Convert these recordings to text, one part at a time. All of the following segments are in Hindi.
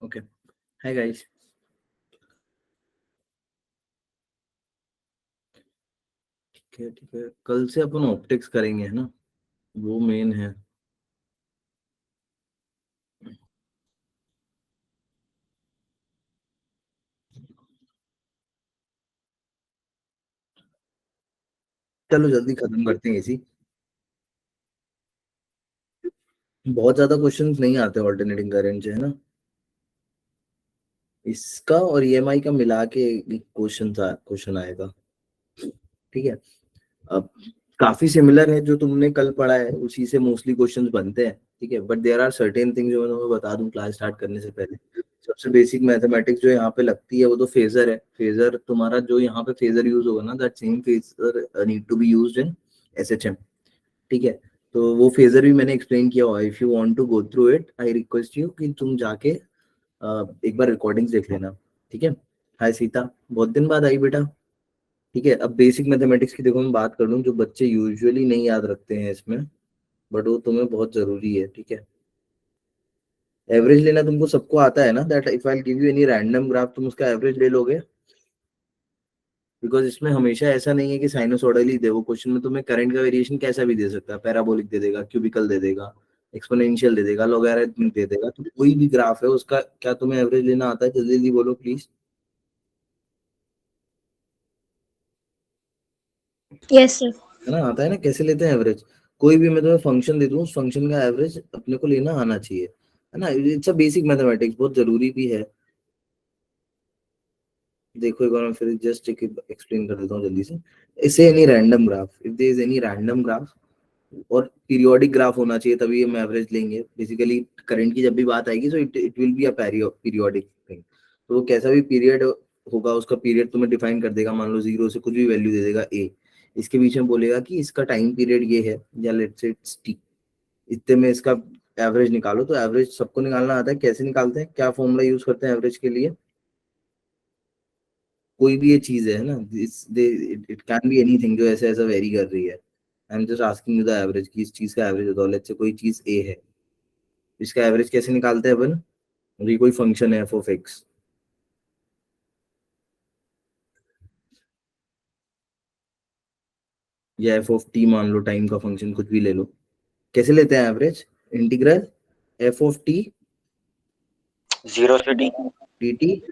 Okay, hi guys. ठीक है, कल से अपन ऑप्टिक्स करेंगे, है ना? वो मेन है। चलो जल्दी खत्म करते हैं इसी। बहुत ज्यादा क्वेश्चंस नहीं आते ऑल्टरनेटिंग करंट से, है ना? इसका और ईएमआई का मिला के क्वेश्चन आएगा। ठीक है। अब काफी सिमिलर है, जो तुमने कल पढ़ा है उसी से मोस्टली क्वेश्चंस बनते हैं। ठीक है, but there are certain things जो मैं तुम्हें बता दूं क्लास स्टार्ट करने से पहले। सबसे बेसिक मैथमेटिक्स जो यहाँ पे लगती है वो तो फेजर है। फेजर तुम्हारा जो यहाँ पे फेजर यूज होगा ना, that same phasor need to be used in SHM. ठीक है, तो वो फेजर भी मैंने एक्सप्लेन किया हुआ है। If you want to go through it, I request you कि तुम जाके एक बार रिकॉर्डिंग्स देख लेना। ठीक है। हाय सीता, बहुत दिन बाद आई बेटा। ठीक है, अब बेसिक मैथमेटिक्स की देखो मैं बात कर लूँ, जो बच्चे यूजुअली नहीं याद रखते हैं इसमें, बट वो तुम्हें बहुत जरूरी है। ठीक है, एवरेज लेना तुमको सबको आता है ना, that if I give you any random graph तुम उसका एवरेज ले लोगे। बिकॉज इसमें हमेशा ऐसा नहीं है कि साइनोसॉइडल ही दे, वो क्वेश्चन में तुम्हें करंट का वेरिएशन कैसा भी दे सकता है, पैराबोलिक दे देगा, क्यूबिकल दे देगा, एक्सपोनेंशियल दे देगा, लॉगरिथमिक दे देगा। तो कोई भी ग्राफ है उसका क्या तुम्हें एवरेज लेना आता है? जल्दी जल्दी बोलो प्लीज। Yes sir. है ना, आता है ना? कैसे लेते हैं एवरेज? कोई भी मैं तुम्हें फंक्शन दे दूं, उस फंक्शन का एवरेज अपने को लेना आना चाहिए, है ना? इट्स अ बेसिक मैथमेटिक्स, बहुत जरूरी भी है। देखो एक बार मैं फिर जस्ट एक्सप्लेन कर देता हूँ जल्दी से। इसे any random graph, if there is any random graph और पीरियोडिक ग्राफ होना चाहिए, तभी हम एवरेज लेंगे। बेसिकली करंट की जब भी बात आएगी, so it will be a periodic thing. तो वो कैसा भी पीरियड होगा, उसका पीरियड तुम्हें डिफाइन कर देगा। मान लो 0 से कुछ भी वैल्यू दे देगा ए, इसके बीच में बोलेगा कि इसका टाइम पीरियड ये है, या लेट्स से इट्स टी, इतने में इसका एवरेज निकालो। तो एवरेज सबको निकालना आता है। कैसे निकालते हैं, क्या फॉर्मूला यूज करते हैं एवरेज के लिए? कोई भी ये चीज है ना, इट कैन बी एनीथिंग जो ऐसे ऐसा वेरी कर रही है। आई am just asking you the average, कि इस चीज का एवरेज बताओ। लेट्स से कोई चीज ए है, इसका एवरेज कैसे निकालते हैं अपन? ये कोई फंक्शन है एफ ऑफ एक्स, या एफ ऑफ टी मान लो, टाइम का फंक्शन कुछ भी ले लो। कैसे लेते हैं average? Integral F of T 0 से टी डी टी,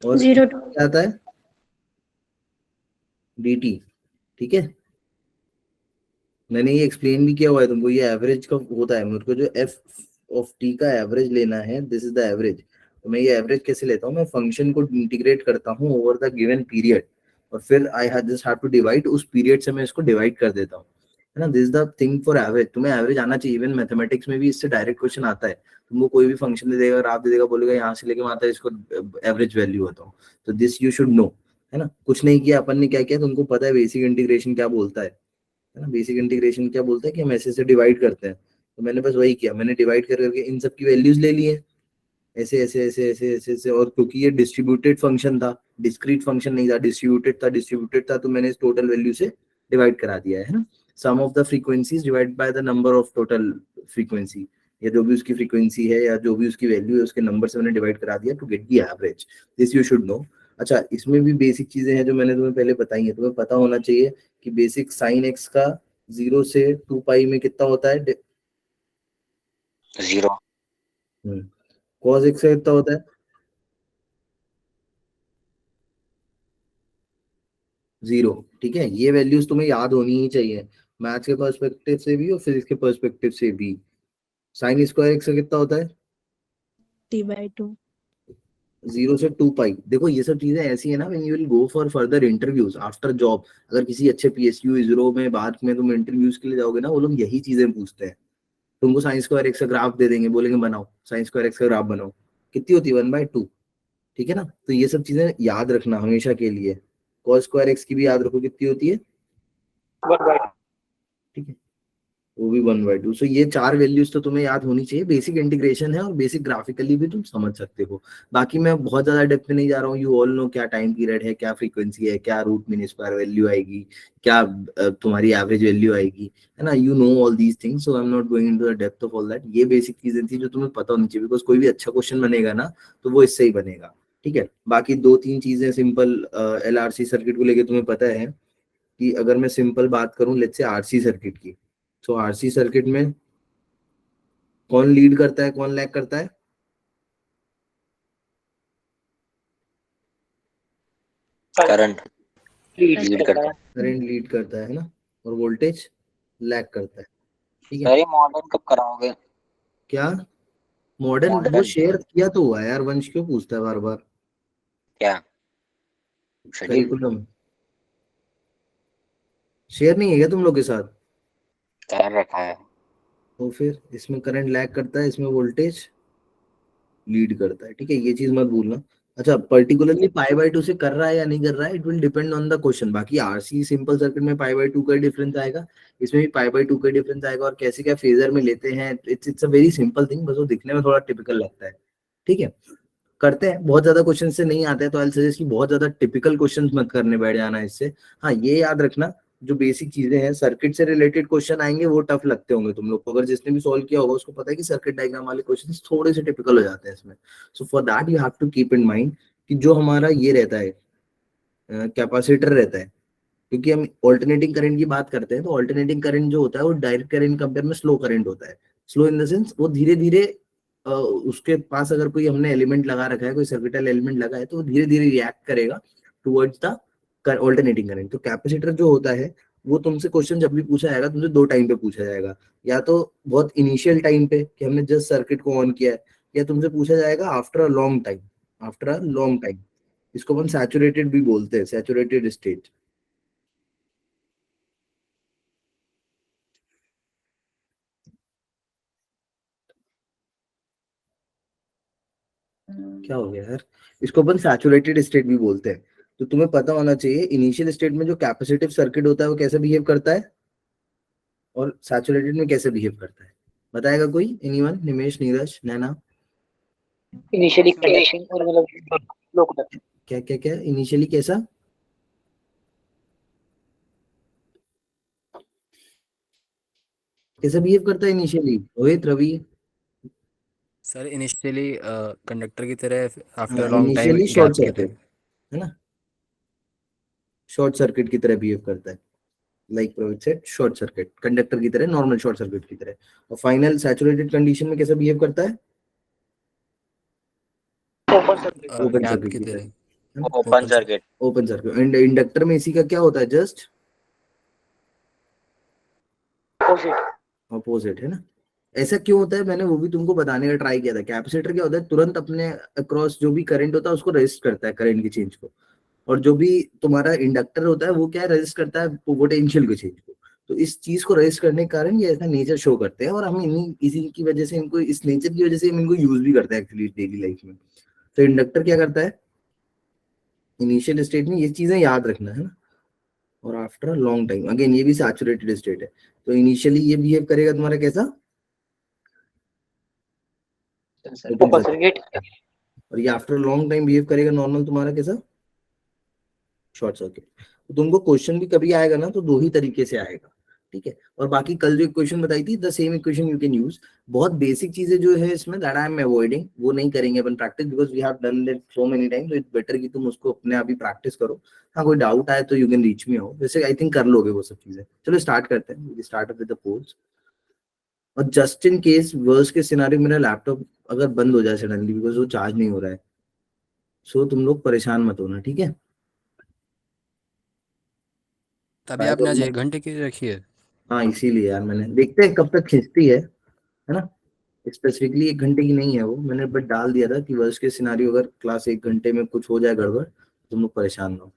और 0 to क्या आता है? D T. ठीक है, मैंने ये एक्सप्लेन भी किया हुआ है तुमको। ये एवरेज का होता है, मेरे को जो एफ ऑफ टी का एवरेज लेना है, दिस इज द एवरेज। तो मैं ये एवरेज कैसे लेता हूँ? मैं फंक्शन को इंटीग्रेट करता हूँ ओवर द गिवन पीरियड, और फिर I just have to divide, उस पीरियड से मैं इसको डिवाइड कर देता हूँ, है ना? This the thing for average. तुम्हें एवरेज आना चाहिए। इवन मैथमेटिक्स में भी इससे डायरेक्ट क्वेश्चन आता है। तुमको कोई भी फंक्शन दे देगा, ग्राफ दे देगा, बोलेगा यहाँ से लेके वहां तक इसको एवरेज वैल्यू बताओ। तो दिस यू शुड नो, है ना? कुछ नहीं किया अपन ने, क्या किया तुमको पता है? बेसिक इंटीग्रेशन क्या बोलता है ना? बेसिक इंटीग्रेशन क्या बोलता है कि हम ऐसे ऐसे डिवाइड करते हैं। तो मैंने बस वही किया, मैंने डिवाइड कर करके इन सब की वैल्यूज ले ली है, ऐसे ऐसे ऐसे ऐसे ऐसे ऐसे। और क्योंकि ये डिस्ट्रीब्यूटेड फंक्शन था, डिस्क्रीट फंक्शन नहीं था, डिस्ट्रीब्यूटेड था, तो मैंने इस टोटल वैल्यू से डिवाइड करा दिया है ना? Sum of the frequencies divide by the number of total frequency, या जो भी उसकी फ्रीक्वेंसी है या जो भी उसकी वैल्यू है, उसके नंबर से मैंने डिवाइड करा दिया to get the average. This you should know. अच्छा, इसमें भी बेसिक चीजें हैं जो मैंने तुम्हें पहले बताई है। तुम्हें पता होना चाहिए कि बेसिक साइन एक्स का 0 से 2 पाई में कितना होता है? 0 कॉस एक्स का कितना होता है? 0। ठीक है, ये वैल्यूज तुम्हें याद होनी ही चाहिए, मैथ्स के पर्सपेक्टिव से भी और फिजिक्स के पर्सपेक्टिव से भी। साइन स्क्वायर एक्स का कितना होता है? T/2। 0 से 2 पाई। देखो ये सब चीजें ऐसी है ना, when you will go for further interviews after job, अगर किसी अच्छे पीएसयू इसरो में बाद में तुम इंटरव्यूज के लिए जाओगे ना, वो लोग यही चीजें पूछते हैं। तुमको साइन स्क्वायर एक्स का ग्राफ दे देंगे, बोलेंगे बनाओ साइन स्क्वायर एक्स का ग्राफ बनाओ, कितनी होती है? 1/2। ठीक है ना? तो ये सब चीजें याद रखना हमेशा के लिए। कॉस स्क्वायर एक्स की भी याद रखो, कितनी होती है? 1/2। ठीक है, वो भी 1/2। सो ये 4 वैल्यूज तो तुम्हें याद होनी चाहिए। बेसिक इंटीग्रेशन है और बेसिक ग्राफिकली भी तुम समझ सकते हो। बाकी मैं बहुत ज्यादा डेप्थ में नहीं जा रहा हूँ। यू ऑल नो क्या टाइम पीरियड है, क्या फ्रीक्वेंसी है, क्या रूट मीन स्क्वायर वैल्यू आएगी, क्या तुम्हारी एवरेज वैल्यू आएगी, है ना। You know all these things, so I am not going into the depth of all that. ये बेसिक चीजें थी जो तुम्हें पता होनी चाहिए, बिकॉज कोई भी अच्छा क्वेश्चन बनेगा ना तो वो इससे ही बनेगा। ठीक है, बाकी 2-3 चीजें सिंपल LRC सर्किट को लेके तुम्हें पता है कि अगर मैं सिंपल बात करूं लेट्स से RC सर्किट की, तो RC सर्किट में कौन लीड करता है, कौन लैग करता है? करंट लीड करता है। करंट लीड करता है ना, और वोल्टेज लैग करता है। ठीक है, सर ये मॉडर्न कब कराओगे? क्या मॉडर्न? वो मॉडर्न शेयर किया तो हुआ है यार, वंश क्यों पूछता है बार बार? क्या शेड्यूल? करिकुलम शेयर नहीं है क्या तुम लोग के साथ? कर रखा है। तो फिर इसमें करंट लैग करता है, इसमें वोल्टेज लीड करता है। ठीक है, ये चीज मत भूलना। अच्छा, पर्टिकुलरली π/2 से कर रहा है या नहीं कर रहा है, it will depend on the question. बाकी RC सिंपल सर्किट में π/2 का डिफरेंस आएगा, इसमें भी π/2 का डिफरेंस आएगा। और कैसे क्या फेजर में लेते हैं, it's a very simple thing, बस वो दिखने में थोड़ा टिपिकल लगता है। ठीक है, करते हैं। बहुत ज्यादा क्वेश्चन से नहीं आते हैं तो आई सजेस्ट कि बहुत ज्यादा टिपिकल क्वेश्चंस मत करने बैठ जाना इससे। हाँ, ये याद रखना, जो बेसिक चीजें हैं सर्किट से रिलेटेड क्वेश्चन आएंगे वो टफ लगते होंगे तुम लोग को। अगर जिसने भी सॉल्व किया होगा उसको पता है कि सर्किट डायग्राम वाले क्वेश्चंस थोड़े से टिपिकल हो जाते हैं इसमें। So for that you have to keep in mind कि जो हमारा ये रहता है कैपेसिटर रहता है, क्योंकि हम ऑल्टरनेटिंग करंट की बात करते हैं, तो ऑल्टरनेटिंग करंट जो होता है वो डायरेक्ट करंट कंपेयर में स्लो करंट होता है। स्लो इन द सेंस वो धीरे धीरे उसके पास अगर कोई हमने एलिमेंट लगा रखा है, कोई सर्किटल एलिमेंट लगा है, तो वो धीरे धीरे रिएक्ट करेगा टुवर्ड्स द ऑल्टरनेटिंग करंट। तो कैपेसिटर जो होता है वो तुमसे क्वेश्चन जब भी पूछा जाएगा तुमसे 2 टाइम पे पूछा जाएगा। या तो बहुत इनिशियल टाइम पे कि हमने जस्ट सर्किट को ऑन किया है, या तुमसे पूछा जाएगा after a long time. After a long time, इसको हम सैचुरेटेड भी बोलते हैं, सैचुरेटेड स्टेट। क्या हो गया यार? इसको अपन सैचुरेटेड स्टेट भी बोलते हैं। तो तुम्हें पता होना चाहिए इनिशियल स्टेट में जो कैपेसिटिव सर्किट होता है वो कैसे बिहेव करता है, और सैचुरेटेड में कैसे बिहेव करता है। बताएगा कोई? एनीवन? निमेश, नीरज, नैना? इनिशियली कंडक्टिंग और मतलब लो कंडक्टिंग। क्या क्या क्या इनिशियली कैसा? कैसे बिहेव करता है initially? Rohit, Ravi? Sir initially conductor की तरह, आफ्टर हाँ, long time initially short gap की सर्किट, तरह। है ना, शॉर्ट सर्किट की तरह बिहेव करता है। Like Rohit said, short circuit, conductor की तरह, नॉर्मल शॉर्ट सर्किट की तरह। और फाइनल सैचुरेटेड कंडीशन में कैसा बिहेव करता है? Open circuit. Open gap circuit की की तरह। तरह। Open circuit. Open circuit. And inductor में इसी का क्या होता है? Just opposite. अपोजिट, है ना। ऐसा क्यों होता है मैंने वो भी तुमको बताने का ट्राई किया था। कैपेसिटर क्या होता है, तुरंत अपने अक्रॉस जो भी करंट होता है उसको रेजिस्ट करता है, करंट की चेंज को। और जो भी तुम्हारा इंडक्टर होता है वो क्या रेजिस्ट करता है, पोटेंशियल की चेंज को। तो इस चीज को रेजिस्ट करने के कारण ये ऐसा नेचर शो करते हैं, और हम इन्हीं इसी की वजह से इनको, इस नेचर की वजह से हम इनको यूज भी करते हैं एक्चुअली डेली लाइफ में। तो इंडक्टर क्या करता है इनिशियल स्टेट में, ये चीजें याद रखना है ना। और आफ्टर लॉन्ग टाइम, अगेन ये भी सैचुरेटेड स्टेट है। तो इनिशियली ये बिहेव करेगा तुम्हारा कैसा? Open circuit. और ये आफ्टर लॉन्ग टाइम बिहेव करेगा नॉर्मल तुम्हारा कैसा? Short circuit. तो तुमको क्वेश्चन भी कभी आएगा ना तो 2 ही तरीके से आएगा। ठीक है, और बाकी कल जो इक्वेशन बताई थी, the same equation you can use. बहुत बेसिक चीजें जो है इसमें दैट आई एम अवॉइडिंग, वो नहीं करेंगे अपन practice, because we have done it so many time. तो इट्स बेटर कि तुम उसको अपने आप ही प्रैक्टिस करो। हाँ, कोई डाउट आए तो you can reach me out, वैसे आई थिंक कर लोगे वो सब चीजें। चलो स्टार्ट करते हैं, स्टार्ट विद द पोल्स। और जस्ट इन केस वर्स के सिनारियो मेरा लैपटॉप अगर बंद हो जाए सडनली बिकॉज वो चार्ज नहीं हो रहा है, सो तुम लोग परेशान मत होना, ठीक है। तभी शायद आपने आज अपना, 1 घंटे की रखी है। हाँ इसीलिए यार, मैंने देखते हैं कब तक खींचती है ना। स्पेसिफिकली 1 घंटे की नहीं है वो, मैंने बट डाल दिया था कि वर्स्ट के सिनारियो अगर क्लास 1 घंटे में कुछ हो जाए गड़बड़ तो तुम लोग परेशान ना हो।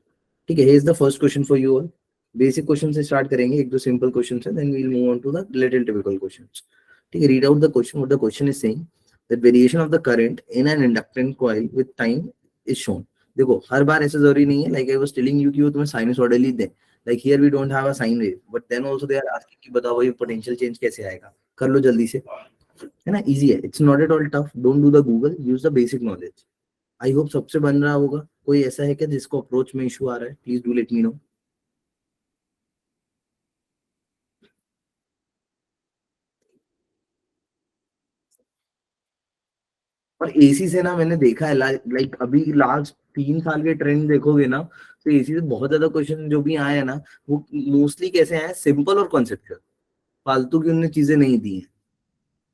ठीक है, here is the first question for you all. Basic question से स्टार्ट करेंगे, 1-2 सिंपल क्वेश्चन है, then we will move on to the little typical questions. ठीक है, read out the question. What the question is saying, the variation of the current in an inductance coil with time is shown. देखो हर बार ऐसा जरूरी नहीं है, like I was telling you कि वो तुम्हें sinusoidally they, like here we don't have a sine wave, but then also they are asking कि बताओ भाई पोटेंशियल चेंज कैसे आएगा, कर लो जल्दी से, है ना, इजी है, it's not at all tough, don't do the Google, use the basic knowledge. I hope सबसे बन रहा होगा। कोई ऐसा है क्या जिसको अप्रोच में इशू आ रहा है? Please do let me know. और एसी से ना मैंने देखा है, लाइक अभी लास्ट 3 साल के ट्रेंड देखोगे ना, तो एसी से बहुत ज्यादा क्वेश्चन जो भी आए हैं ना, वो मोस्टली कैसे आए, सिंपल और कॉन्सेप्चुअल, फालतू की उन्होंने चीजें नहीं दी हैं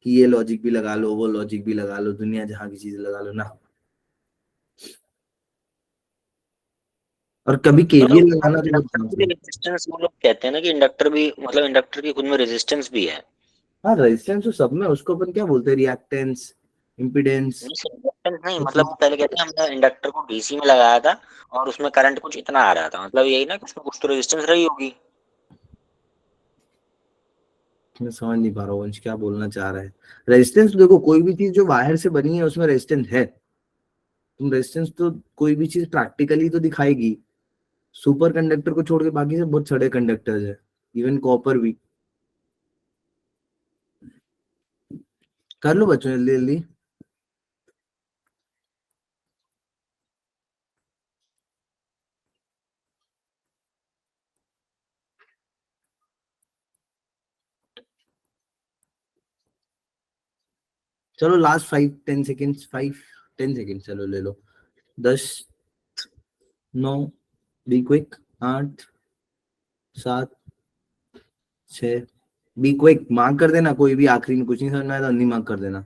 कि ये लॉजिक भी लगा लो, वो लॉजिक भी लगा लो, दुनिया जहां की चीजें लगा लो ना। और कभी केवीएल लगाना तो बहुत ध्यान से। रेजिस्टेंस वो लोग कहते हैं ना कि इंडक्टर भी, मतलब इंडक्टर की खुद में रेजिस्टेंस भी है। हाँ, रेजिस्टेंस तो सब में, उसको अपन क्या बोलते हैं, रिएक्टेंस, इम्पीडेंस। रेजिस्टेंस नहीं, मतलब वो पहले कहते हैं हमने इंडक्टर को डीसी में लगाया था और उसमें करंट कुछ इतना आ रहा था, मतलब यही ना कि उसमें कुछ तो रेजिस्टेंस रही होगी। मैं समझ नहीं पा रहा हूँ वंश क्या बोलना चाह रहा है। रेजिस्टेंस तो देखो, कोई भी चीज जो वायर से बनी है उसमें रेजिस्टेंस है। तुम रेजिस्टेंस तो कोई भी चीज प्रैक्टिकली तो दिखाएगी। सुपर कंडक्टर को छोड़ के बाकी से बहुत सारे कंडक्टर्स है, इवन कॉपर भी। कर लो बच्चों जल्दी जल्दी। चलो लास्ट 5-10 सेकेंड्स, 5-10 सेकेंड चलो ले लो। 10, 9, be quick, 8, 7, 6, be quick, mark कर देना, कोई भी आखिरी में कुछ नहीं समझ में आया तो नहीं मार्क कर देना।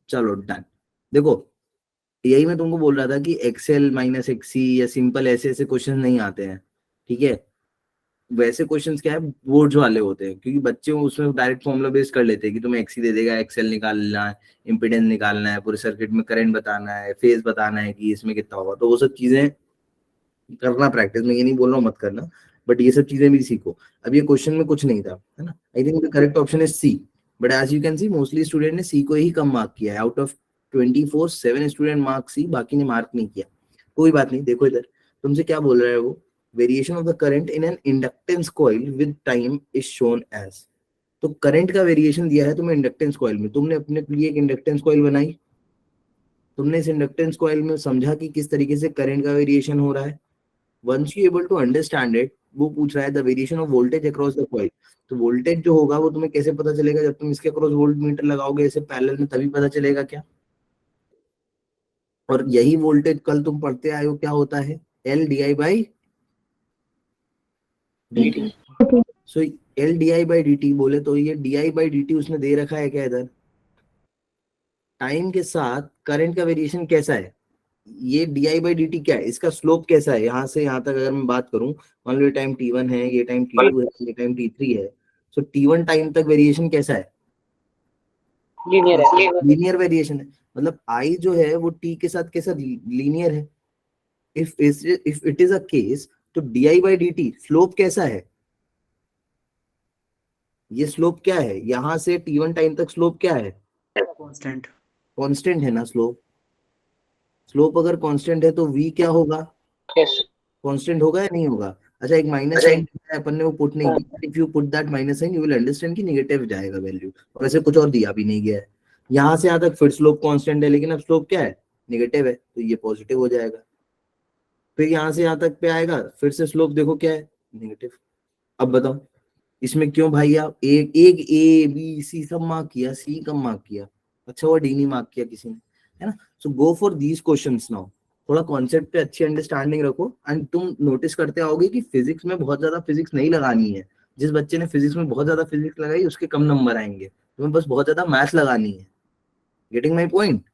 चलो डन। देखो यही मैं तुमको बोल रहा था कि एक्सेल माइनस एक्सी या सिंपल ऐसे ऐसे क्वेश्चन नहीं आते हैं, ठीक है। वैसे क्वेश्चंस क्या है, बोर्ड्स वाले होते हैं, क्योंकि बच्चे उसमें डायरेक्ट फॉर्मूला बेस कर लेते हैं कि तुम्हें एक्सी दे देगा, एक्सेल निकालना है, इम्पीडेंस निकालना है, पूरे सर्किट में करंट बताना है, फेज बताना है कि इसमें कितना होगा, तो वो सब चीजें करना प्रैक्टिस में, ये नहीं बोल रहा हूँ मत करना, बट ये सब चीजें भी सीखो। अब ये क्वेश्चन में कुछ नहीं था, है ना। I think the correct option is C, but as you can see mostly student ने सी को ही कम मार्क किया है। Out of 24, 7 student mark C, बाकी ने मार्क नहीं किया। कोई बात नहीं, देखो इधर तुमसे क्या बोल रहा है वो, variation of the current in an inductance coil with time is shown as. तो करंट का वेरिएशन दिया है तुम्हें इंडक्टेंस कॉइल में, तुमने अपने लिए एक इंडक्टेंस कॉइल बनाई, तुमने इस इंडक्टेंस कॉइल में समझा कि किस तरीके से करंट का वेरिएशन हो रहा है। once you able to understand it, वो पूछ रहा है the variation of voltage across the coil. तो वोल्टेज जो होगा वो तुम्हें कैसे पता चलेगा, जब तुम इसके अक्रॉस वोल्ट मीटर लगाओगे ऐसे पैरेलल में, तभी पता चलेगा क्या। और यही वोल्टेज कल तुम पढ़ते आए हो क्या होता है, L D i by d T. So L D i by d T बोले तो ये D i by d T उसने दे रखा है क्या इधर। टाइम के साथ करंट का वेरिएशन कैसा है, ये D i by d T क्या है, इसका स्लोप कैसा है, यहाँ से यहाँ तक अगर मैं बात करूं, मान लो ये टाइम t1 है, ये टाइम t2 है, ये टाइम t3 है, सो t1 टाइम तक वेरिएशन कैसा है, लीनियर है। लीनियर वेरिएशन है। मतलब आई जो है वो t के साथ कैसा लीनियर है। If it is a case, तो d i by d t slope कैसा है, ये स्लोप क्या है, यहाँ से t1 टाइम तक स्लोप क्या है, कांस्टेंट। कांस्टेंट है ना स्लोप। स्लोप अगर कांस्टेंट है तो v क्या होगा, यस। कांस्टेंट होगा या नहीं होगा। अच्छा एक माइनस साइन अपन ने वो पुट नहीं किया, if you put that minus sign you will understand कि नेगेटिव जाएगा वैल्यू, और ऐसे कुछ और दिया भी नहीं गया है। यहाँ से यहाँ तक फिर स्लोप कांस्टेंट है, लेकिन अब स्लोप क्या है, नेगेटिव है, तो ये पॉजिटिव हो जाएगा। फिर यहाँ से यहाँ तक पे आएगा, फिर से स्लोप देखो क्या है, नेगेटिव। अब बताओ इसमें क्यों भाई, आप एक एक ए बी सी सब मार्क किया, सी कम मार्क किया, अच्छा वो डी नहीं मार्क किया किसी ने, है ना। So go for these questions now, थोड़ा कॉन्सेप्ट पे अच्छी अंडरस्टैंडिंग रखो, एंड तुम नोटिस करते आओगे कि फिजिक्स में बहुत ज्यादा फिजिक्स नहीं लगानी है। जिस बच्चे ने फिजिक्स में बहुत ज्यादा फिजिक्स लगाई उसके कम नंबर आएंगे, तुम्हें बस बहुत ज्यादा मैथ लगानी है। Getting my point.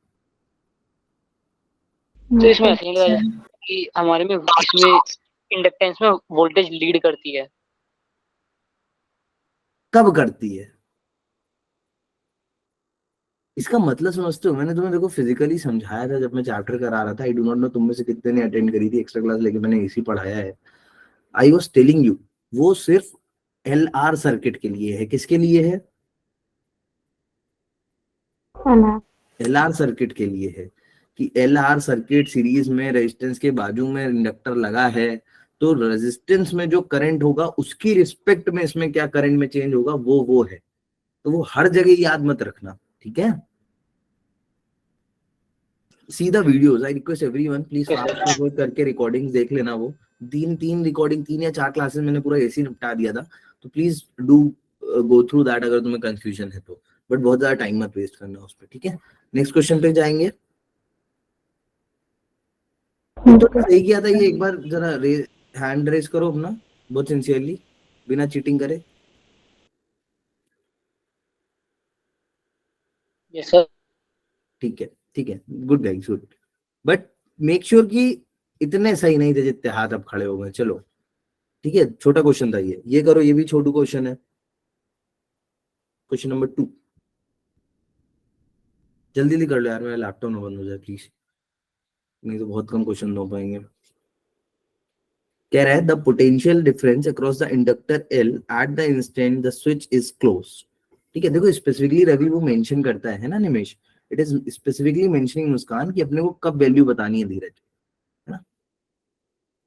तो इसमें ऐसे नहीं लगा कि हमारे में इसमें इंडक्टेंस में वोल्टेज लीड करती है। कब करती है, इसका मतलब समझते हो, मैंने तुम्हें देखो फिजिकली समझाया था जब मैं चैप्टर करा रहा था। आई डू नॉट नो तुम में से कितने ने अटेंड करी थी एक्स्ट्रा क्लास, लेके मैंने इसी पढ़ाया है। आई वॉज टेलिंग यू, वो सिर्फ एल आर सर्किट के लिए है। किसके लिए है, एल आर सर्किट के लिए है। कि LR सर्किट सीरीज में रेजिस्टेंस के बाजू में इंडक्टर लगा है, तो रेजिस्टेंस में जो करंट होगा उसकी रिस्पेक्ट में इसमें क्या करंट में चेंज होगा वो है। तो वो हर जगह याद मत रखना, ठीक है। See the videos, I request everyone please fast forward करके रिकॉर्डिंग्स देख लेना। वो तीन रिकॉर्डिंग 3 या 4 क्लासेस मैंने पूरा ऐसे ही निपटा दिया था, तो please do go through that अगर तुम्हें कंफ्यूजन है तो, बट बहुत ज्यादा टाइम मत वेस्ट करना उस पर, ठीक है। नेक्स्ट क्वेश्चन पे जाएंगे। तो सही किया था ये, एक बार जरा हैंड रेस करो अपना बहुत सिंसियरली, बिना चीटिंग करे। Yes sir. ठीक है, ठीक है, good guys, good. But make sure कि इतने सही नहीं थे जितने हाथ अब खड़े हो गए। चलो ठीक है, छोटा क्वेश्चन था ये करो, ये भी छोटू क्वेश्चन है। क्वेश्चन नंबर 2, जल्दी जल्दी कर लो यार, मेरा लैपटॉप ना बंद हो जाए प्लीज, नहीं तो बहुत कम क्वेश्चन हो पाएंगे। कह रहा है the potential difference across the inductor L eight the instant the switch is close. ठीक है, देखो स्पेसिफिकली रवि वो मेंशन करता है ना निमेश, इट इज स्पेसिफिकली मेंशनिंग मुस्कान कि अपने को कब वैल्यू बतानी है धीरज, है ना।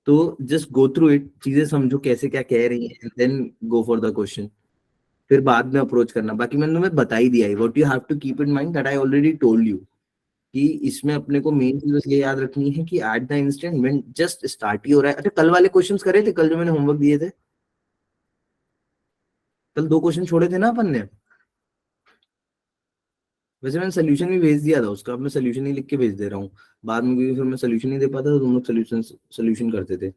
तो जस्ट गो थ्रू इट, चीजें समझो कैसे क्या कह रही है, then go for the question, फिर बाद में अप्रोच करना। बाकी मैंने तुम्हें बता ही दिया है, what you have to keep in mind that I already told you, कि इसमें अपने को मेन चीज बस ये याद रखनी है कि at the instant when just start ही हो रहा है। अच्छा कल वाले क्वेश्चंस करे थे, कल जो मैंने होमवर्क दिए थे, कल 2 क्वेश्चन छोड़े थे ना अपन ने। वैसे मैंने सोल्यूशन भी भेज दिया था उसका, अब मैं सोल्यूशन ही लिख के भेज दे रहा हूँ बाद में, क्योंकि फिर मैं सोल्यूशन नहीं दे पाता तो तुम लोग सोल्यूशन करते थे।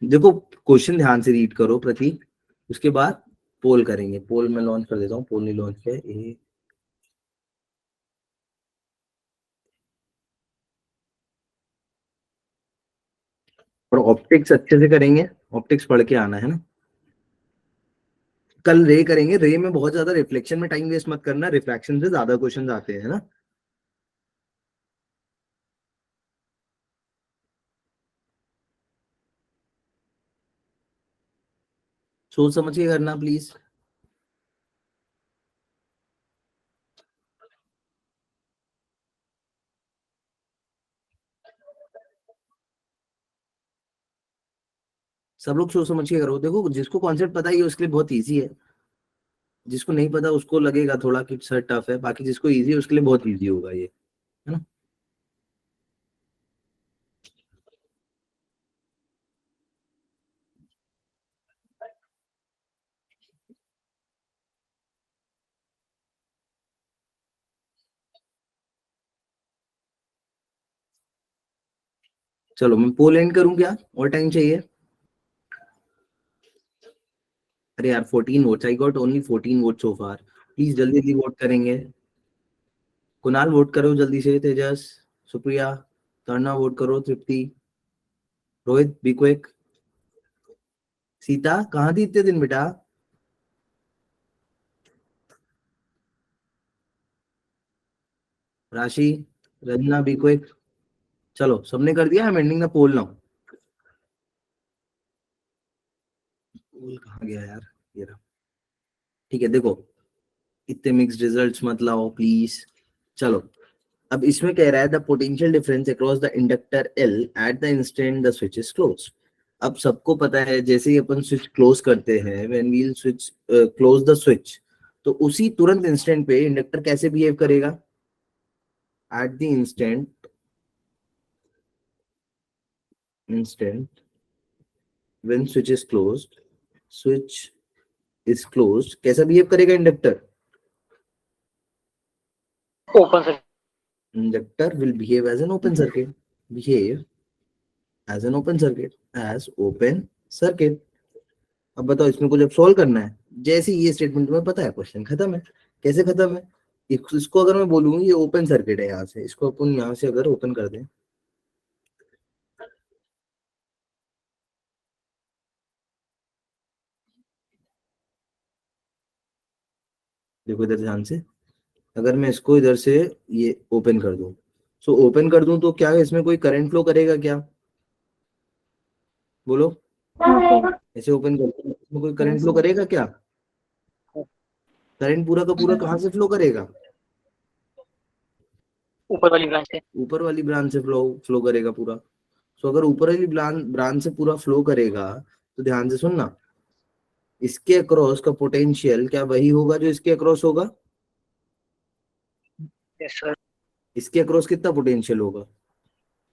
देखो क्वेश्चन ध्यान से रीड करो प्रतीक, उसके बाद पोल करेंगे। पोल मैं लॉन्च कर देता हूँ, पोल नहीं लॉन्च किया है। और ऑप्टिक्स अच्छे से करेंगे, ऑप्टिक्स पढ़ के आना है ना। कल रे करेंगे, रे में बहुत ज्यादा रिफ्लेक्शन में टाइम वेस्ट मत करना, रिफ्रैक्शन से ज्यादा क्वेश्चन आते हैं ना। सोच समझ के करना प्लीज। सब लोग सोच समझ के करो। देखो जिसको कॉन्सेप्ट पता है उसके लिए बहुत इजी है, जिसको नहीं पता उसको लगेगा थोड़ा कि सर टफ है, बाकी जिसको इजी है उसके लिए बहुत इजी होगा ये, है ना। चलो मैं पोल एंड करूं क्या, और टाइम चाहिए। अरे यार 14 votes, I got only 14 vote so far, please जल्दी जल्दी वोट करेंगे। कुणाल वोट करो जल्दी से, तेजस, सुप्रिया, तर्ना वोट करो, तृप्ति, रोहित बी क्विक। सीता कहाँ थी इतने दिन बेटा। राशि, रंजना बी क्विक। चलो सबने कर दिया, I am ending the poll now. Poll कहाँ गया यार, ये रहा। ठीक है देखो, इतने मिक्स रिजल्ट्स मत लाओ प्लीज। चलो अब इसमें कह रहा है the potential difference across the inductor L eight the instant the switch is close. अब सबको पता है जैसे ही अपन स्विच क्लोज करते हैं, when we switch close the switch, तो उसी तुरंत इंस्टेंट पे इंडक्टर कैसे बिहेव करेगा। At the instant when switch is closed कैसा बिहेव करेगा inductor. Open sir. Inductor will behave as an open circuit, behave as an open circuit, as open circuit. अब बताओ इसमें कुछ अब सॉल्व करना है। जैसे ये स्टेटमेंट तुम्हें पता है, क्वेश्चन खत्म है। कैसे खत्म है, इसको अगर मैं बोलूँ ये ओपन सर्किट है, यहाँ से इसको अपन यहाँ से अगर ओपन कर दें, देखो इधर ध्यान से, अगर मैं इसको इधर से ये ओपन कर दूं, सो ओपन कर दूं तो क्या इसमें कोई करंट फ्लो करेगा क्या, बोलो। ऐसे ओपन करते हैं, इसमें कोई करंट Yes, फ्लो sir. करेगा क्या? करंट पूरा का पूरा कहाँ से फ्लो करेगा? ऊपर वाली ब्रांच से। ऊपर वाली ब्रांच से फ्लो करेगा पूरा। तो अगर ऊपर वाली ब्रांच से पूरा फ्लो करेगा तो ध्यान से सुनना, इसके अक्रॉस का पोटेंशियल क्या वही होगा जो इसके अक्रॉस होगा? Yes sir. इसके अक्रॉस कितना पोटेंशियल होगा?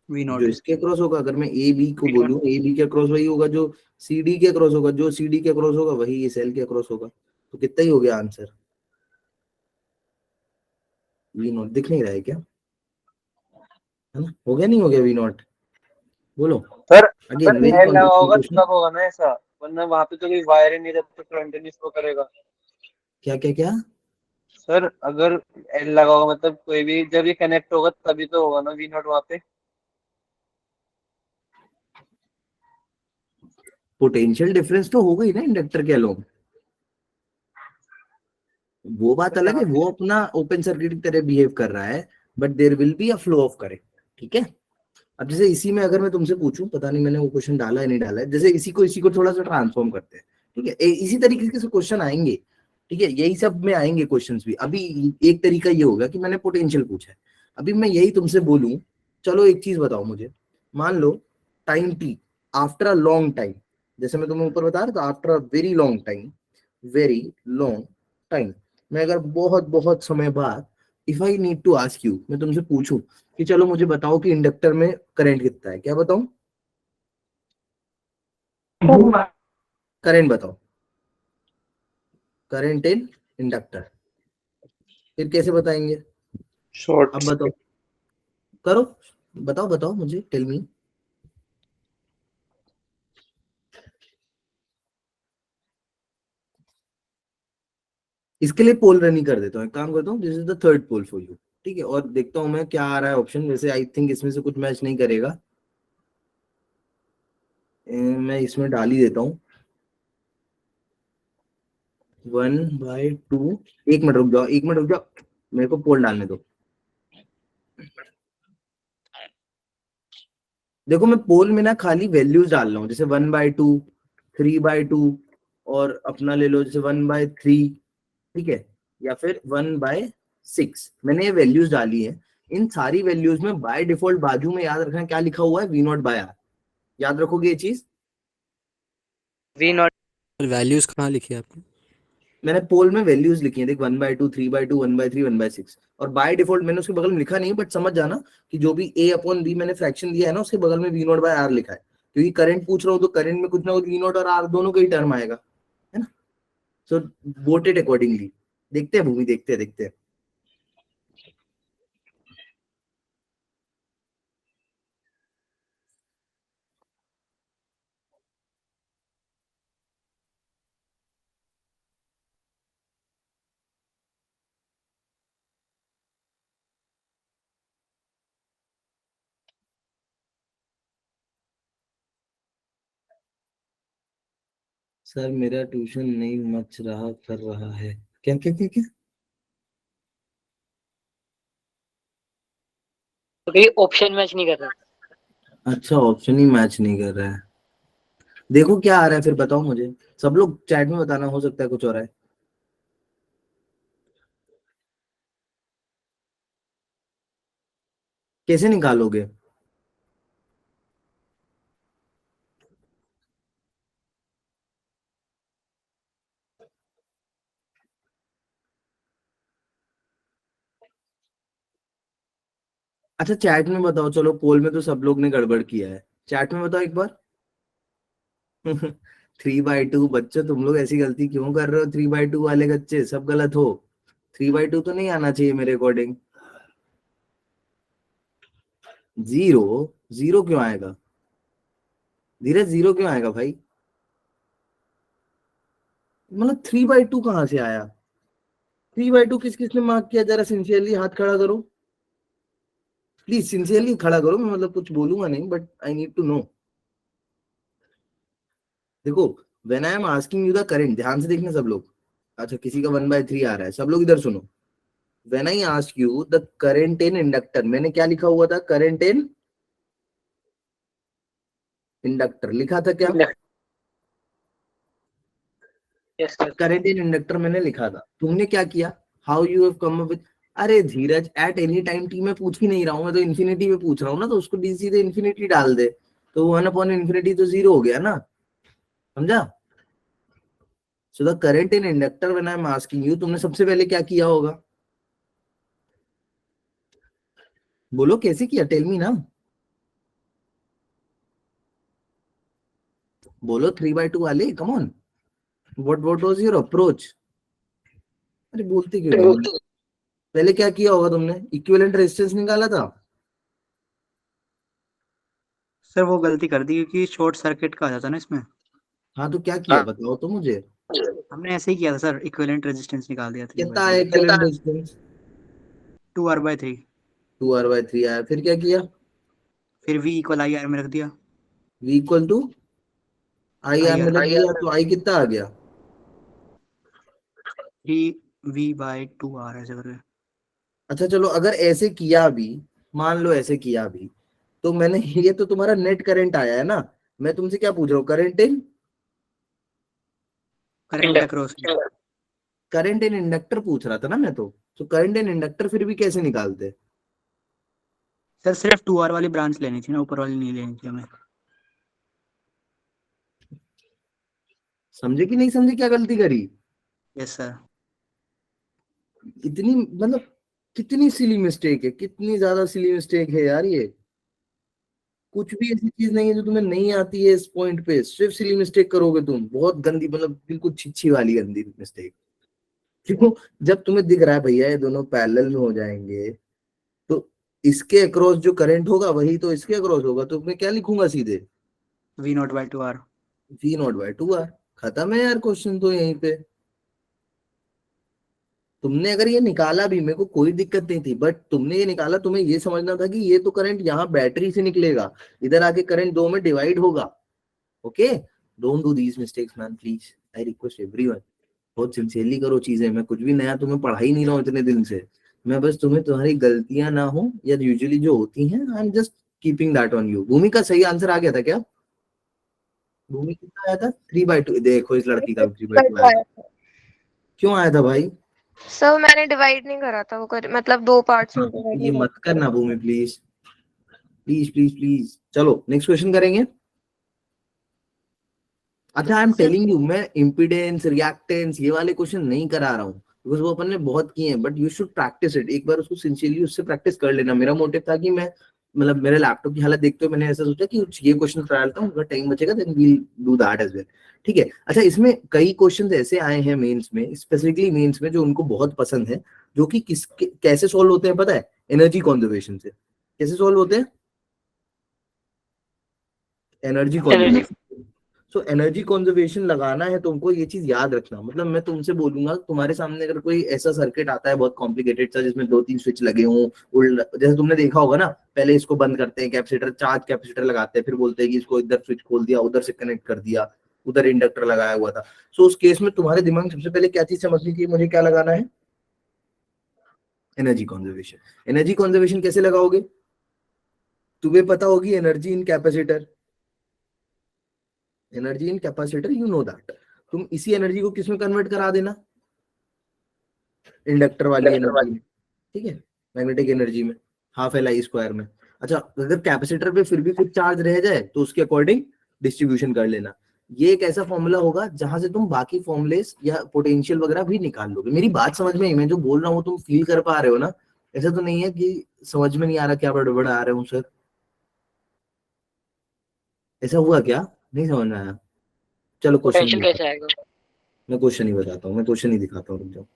वी जो नॉट। इसके अक्रॉस होगा, अगर मैं ए बी को V0. बोलूं, ए बी के अक्रॉस वही होगा जो सी डी के अक्रॉस होगा, जो सी डी के अक्रॉस होगा वही इस एल के अक्रॉस होगा। तो कितना ही हो गया आंसर? वी नॉट दिख नहीं रहा है क्या? है ना, हो गया नहीं हो गया वी नॉट? बोलो सर अगेन, अगर वेरी एल लगा होगा तो क्वेश्चन। तब होगा ना ऐसा, वरना वहां पे तो कोई वायर ही नहीं रहता तो करंट नहीं फ्लो करेगा। क्या क्या क्या? सर अगर एल लगा होगा मतलब कोई भी जब ये कनेक्ट होगा तभी तो होगा ना वी नॉट वहां पे। पोटेंशियल डिफरेंस तो होगा ही ना इंडक्टर के अलोंग, वो बात अलग है, वो अपना ओपन सर्किट की तरह बिहेव कर रहा है, but there will be a flow of current. ठीक है, अब जैसे इसी में अगर मैं तुमसे पूछूं, पता नहीं मैंने वो क्वेश्चन डाला है नहीं डाला है, जैसे इसी को थोड़ा सा ट्रांसफॉर्म करते हैं। ठीक है, इसी तरीके से क्वेश्चन आएंगे। ठीक है, यही सब में आएंगे क्वेश्चंस भी। अभी एक तरीका ये होगा कि मैंने पोटेंशियल पूछा है, अभी मैं यही तुमसे बोलूं, चलो एक चीज बताओ मुझे, मान लो time t after a long time, जैसे मैं तुम्हें ऊपर बता रहा था, after a very long time, very long time, मैं अगर बहुत बहुत समय बाद, if I need to ask you, मैं तुमसे पूछूं कि चलो मुझे बताओ कि इंडक्टर में करंट कितना है, क्या बताऊं? करंट बताओ, करंट इन इंडक्टर। फिर कैसे बताएंगे? शॉर्ट। अब बताओ, करो, बताओ बताओ मुझे, टेल मी। इसके लिए पोल रन ही कर देता हूँ, एक काम करता हूँ, this is the third poll for you. ठीक है, और देखता हूँ मैं क्या आ रहा है ऑप्शन। वैसे आई थिंक इसमें से कुछ मैच नहीं करेगा, मैं इसमें डाल ही देता हूँ 1/2। एक मिनट रुक जाओ, एक मिनट रुक जाओ, मेरे को पोल डालने दो। देखो मैं पोल में ना खाली वैल्यूज डाल रहा हूँ, जैसे 1/2, 3/2, और अपना ले लो जैसे 1/3। ठीक है, या फिर 1/6, मैंने ये वैल्यूज डाली है। इन सारी वैल्यूज में बाय डिफॉल्ट बाजू में याद रखना क्या लिखा हुआ है, वी नॉट बाय आर। याद रखोगे ये चीज? We not. वैल्यूज कहाँ लिखी है आपने? मैंने पोल में वैल्यूज लिखी है, देख 1/2, 3/2, 1/3, 1/6, और बाय डिफॉल्ट मैंने उसके बगल में लिखा नहीं, बट समझ जाना कि जो भी a अपॉन बी मैंने फ्रैक्शन दिया है ना, उसके बगल में वी नॉट बाय आर लिखा है, क्योंकि करंट पूछ रहा हूँ तो करंट में कुछ ना कुछ वी नॉट और आर दोनों का ही टर्म आएगा, है ना। सो वोट इट अकॉर्डिंगली। देखते हैं भूमि, देखते हैं देखते हैं। सर मेरा ट्यूशन नहीं मच रहा कर रहा है, क्या क्या क्या क्या? तो कहीं ऑप्शन मैच नहीं कर रहा। अच्छा, ऑप्शन ही मैच नहीं कर रहा है। देखो क्या आ रहा है फिर बताओ मुझे, सब लोग चैट में बताना, हो सकता है कुछ और है। कैसे निकालोगे? अच्छा चैट में बताओ, चलो पोल में तो सब लोग ने गड़बड़ किया है, चैट में बताओ एक बार। 3/2, बच्चों तुम लोग ऐसी गलती क्यों कर रहे हो? 3/2 वाले बच्चे सब गलत हो। 3/2 तो नहीं आना चाहिए मेरे अकॉर्डिंग। जीरो? जीरो क्यों आएगा धीरज, जीरो क्यों आएगा भाई? मतलब 3/2 कहाँ से आया? 3/2 किस किसने मार्क किया, जरा सिंसियरली हाथ खड़ा करो, प्लीज सिंसियरली खड़ा करो, मैं मतलब कुछ बोलूंगा नहीं, but I need to know. देखो, when I am asking you the current, ध्यान से देखना सब लोग। अच्छा किसी का 1/3 आ रहा है, सब लोग इधर सुनो। When I ask you the current in inductor, मैंने क्या लिखा हुआ था? करंट इन इंडक्टर लिखा था क्या? Yes sir. Current in inductor मैंने लिखा था, तुमने क्या किया, how you have come up with, अरे धीरज एट एनी टाइम टी में पूछ ही नहीं रहा हूँ, मैं तो इन्फिनिटी में पूछ रहा हूँ ना, तो उसको डी सीधे इन्फिनिटी डाल दे, तो 1/infinity तो 0 हो गया ना, समझा। So the current in inductor when I am asking you, तुमने सबसे पहले क्या किया होगा, बोलो कैसे किया, टेल मी ना, बोलो 3/2 वाले, come on, what was your approach, अरे बोलते क्यों नहीं हो? पहले क्या किया होगा तुमने, इक्विवेलेंट रेजिस्टेंस निकाला था, सर वो गलती कर दी क्योंकि शॉर्ट सर्किट का आ जाता ना इसमें। हाँ तो क्या किया बताओ तो मुझे, हमने ऐसे ही किया था सर, इक्विवेलेंट रेजिस्टेंस निकाल दिया कितना है इक्विवेलेंट रेजिस्टेंस, 2R/3। 2R/3 आया, फिर क्या किया, फिर V इक्वल IR में रख दिया। V equal to I R में लग IR दिया, तो आई कितना आ गया, 3V/2R ऐसे करके। अच्छा चलो अगर ऐसे किया भी, मान लो ऐसे किया भी, तो मैंने ये तो तुम्हारा नेट करंट आया है ना, मैं तुमसे क्या पूछ रहा हूँ, current in, current across. Current in inductor पूछ रहा था ना मैं तो करंट इन इंडक्टर फिर भी कैसे निकालते, सर सिर्फ 2R वाली ब्रांच लेनी थी ना, ऊपर वाली नहीं लेनी थी हमें। समझे कि नहीं समझे क्या गलती करी, यस सर। इतनी मतलब कितनी सिली मिस्टेक है, कितनी ज्यादा सिली मिस्टेक है यार ये, कुछ भी ऐसी चीज नहीं है जो तुम्हें नहीं आती है इस पॉइंट पे, सिर्फ सिली मिस्टेक करोगे तुम, बहुत गंदी, मतलब बिल्कुल छिछी वाली गंदी मिस्टेक, क्यों, जब तुम्हें दिख रहा है भैया ये दोनों पैरेलल में हो जाएंगे, तो इसके अक्रॉस जो करंट होगा वही तो इसके अक्रॉस होगा, तो मैं क्या लिखूंगा सीधे, V0/2R। V0/2R, खत्म है यार क्वेश्चन तो यहीं पे, तुमने अगर ये निकाला भी मेरे को कोई दिक्कत नहीं थी, बट तुमने ये निकाला, तुम्हें ये समझना था कि ये तो करंट यहाँ बैटरी से निकलेगा, इधर आके करंट दो में डिवाइड होगा, okay, don't do these mistakes man please, I request everyone, बहुत सिंसियरली करो चीजें, मैं कुछ भी नया तुम्हें पढ़ा ही नहीं रहा हूँ इतने दिन से, मैं बस तुम्हें तुम्हारी गलतियां ना हो या यूजुअली जो होती हैं, I am just keeping that on you. भूमि का सही आंसर आ गया था क्या, भूमि कितना आया था, 3/2, देखो इस लड़की का 3/2 आया था, क्यों आया था भाई, सर मैंने डिवाइड नहीं करा था, वो मतलब दो पार्ट्स में हाँ, डिवाइड ये नहीं मत करना भूमि प्लीज प्लीज प्लीज प्लीज, चलो नेक्स्ट क्वेश्चन करेंगे। अच्छा आई एम टेलिंग यू, मैं इम्पीडेंस रिएक्टेंस ये वाले क्वेश्चन नहीं करा रहा हूँ, बिकॉज वो अपन ने बहुत किए हैं, but you should practice it, एक बार उसको सिंसियरली उससे प्रैक्टिस कर लेना, मेरा मोटिव था कि मैं, मतलब मेरे लैपटॉप की हालत देखते हुए मैंने ऐसा सोचा कि ये क्वेश्चन ट्राई लेता हूँ, अगर टाइम बचेगा then we will do that as well, ठीक है। अच्छा इसमें कई क्वेश्चंस ऐसे आए हैं मेंस में, स्पेसिफिकली मेंस में, जो उनको बहुत पसंद है, जो कि कैसे सॉल्व होते हैं पता है, एनर्जी कंजर्वेशन से, कैसे सॉल्व होते हैं, energy conservation, so energy conservation लगाना है तुमको, ये चीज याद रखना, मतलब मैं तुमसे बोलूंगा तुम्हारे सामने अगर कोई ऐसा सर्किट आता है बहुत कॉम्प्लिकेटेड सा, जिसमें 2-3 स्विच लगे हों, जैसे तुमने देखा होगा ना, पहले इसको बंद करते हैं, कैपेसिटर, चार्ज कैपेसिटर लगाते हैं, फिर बोलते हैं कि इसको इधर स्विच खोल दिया, उधर से कनेक्ट कर दिया, उधर इंडक्टर लगाया हुआ था, सो उस केस में तुम्हारे दिमाग में सबसे पहले क्या चीज समझनी चाहिए, मुझे क्या लगाना है, एनर्जी कंजर्वेशन। एनर्जी कंजर्वेशन कैसे लगाओगे, तुम्हें पता होगी energy in capacitor, energy in capacitor you know that, तुम इसी एनर्जी को किसमें कन्वर्ट करा देना, इंडक्टर वाली एनर्जी में, ठीक है, मैग्नेटिक एनर्जी में, ½ Li² में। अच्छा अगर कैपेसिटर पे फिर भी कुछ चार्ज रह जाए तो उसके अकॉर्डिंग डिस्ट्रीब्यूशन कर लेना, ये एक ऐसा फॉर्मूला होगा जहां से तुम बाकी फॉर्मुलेस या पोटेंशियल वगैरह भी निकाल लोगे, मेरी बात समझ में आई, मैं जो बोल रहा हूँ तुम फील कर पा रहे हो ना, ऐसा तो नहीं है कि समझ में नहीं आ रहा क्या बड़बड़ आ रहे हूँ सर, ऐसा हुआ क्या, नहीं समझ में आया, चलो क्वेश्चन, कैसे आएगा? मैं क्वेश्चन ही बताता हूँ, मैं क्वेश्चन ही दिखाता हूँ, रुक जाओ,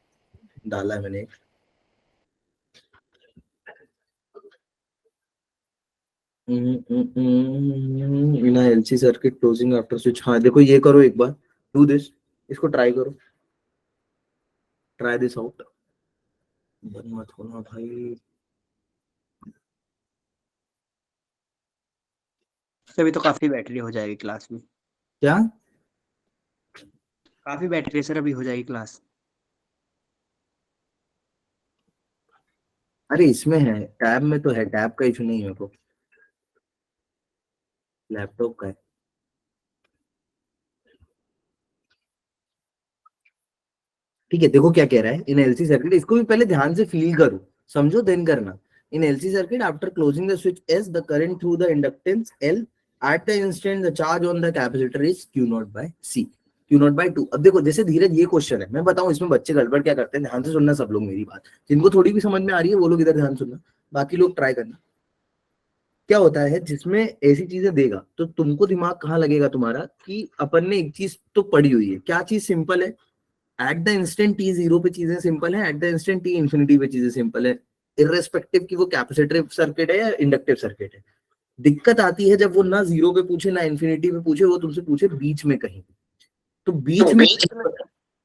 डाला है मैंने, बिना LC circuit closing after switch, हाँ देखो ये करो एक बार, डू दिस, इसको ट्राई करो, ट्राई दिस आउट, बंद मत होना भाई, अभी तो काफी बैटरी हो जाएगी क्लास में। क्या, काफी बैटरी सर, अभी हो जाएगी क्लास। अरे इसमें है, टैब में तो है, टैब का इशू नहीं है, मेरे को लैपटॉप का है, ठीक है, देखो क्या कह रहा है इन एलसी सर्किट, इसको भी पहले ध्यान से फील करो, समझो देन करना। In LC circuit after closing the switch S the current through the inductance L at the instant the charge on the capacitor is Q0/C, Q0/2। अब देखो जैसे धीरज ये क्वेश्चन है, मैं बताऊं इसमें बच्चे गड़बड़ क्या करते हैं, ध्यान से सुनना सब लोग मेरी बात, जिनको थोड़ी भी समझ में आ रही है वो लोग इधर ध्यान सुनना, बाकी लोग ट्राई करना। क्या होता है जिसमें ऐसी चीजें देगा तो तुमको दिमाग कहाँ लगेगा तुम्हारा कि अपन ने एक चीज तो पढ़ी हुई है, क्या चीज सिंपल है, eight the instant T zero पे चीजें सिंपल है, eight the instant T infinity पे चीजें सिंपल है, इररेस्पेक्टिव कि वो कैपेसिटिव सर्किट है या इंडक्टिव सर्किट है। दिक्कत आती है जब वो ना जीरो पे पूछे ना इन्फिनिटी पे पूछे, वो तुमसे पूछे बीच में कहीं, तो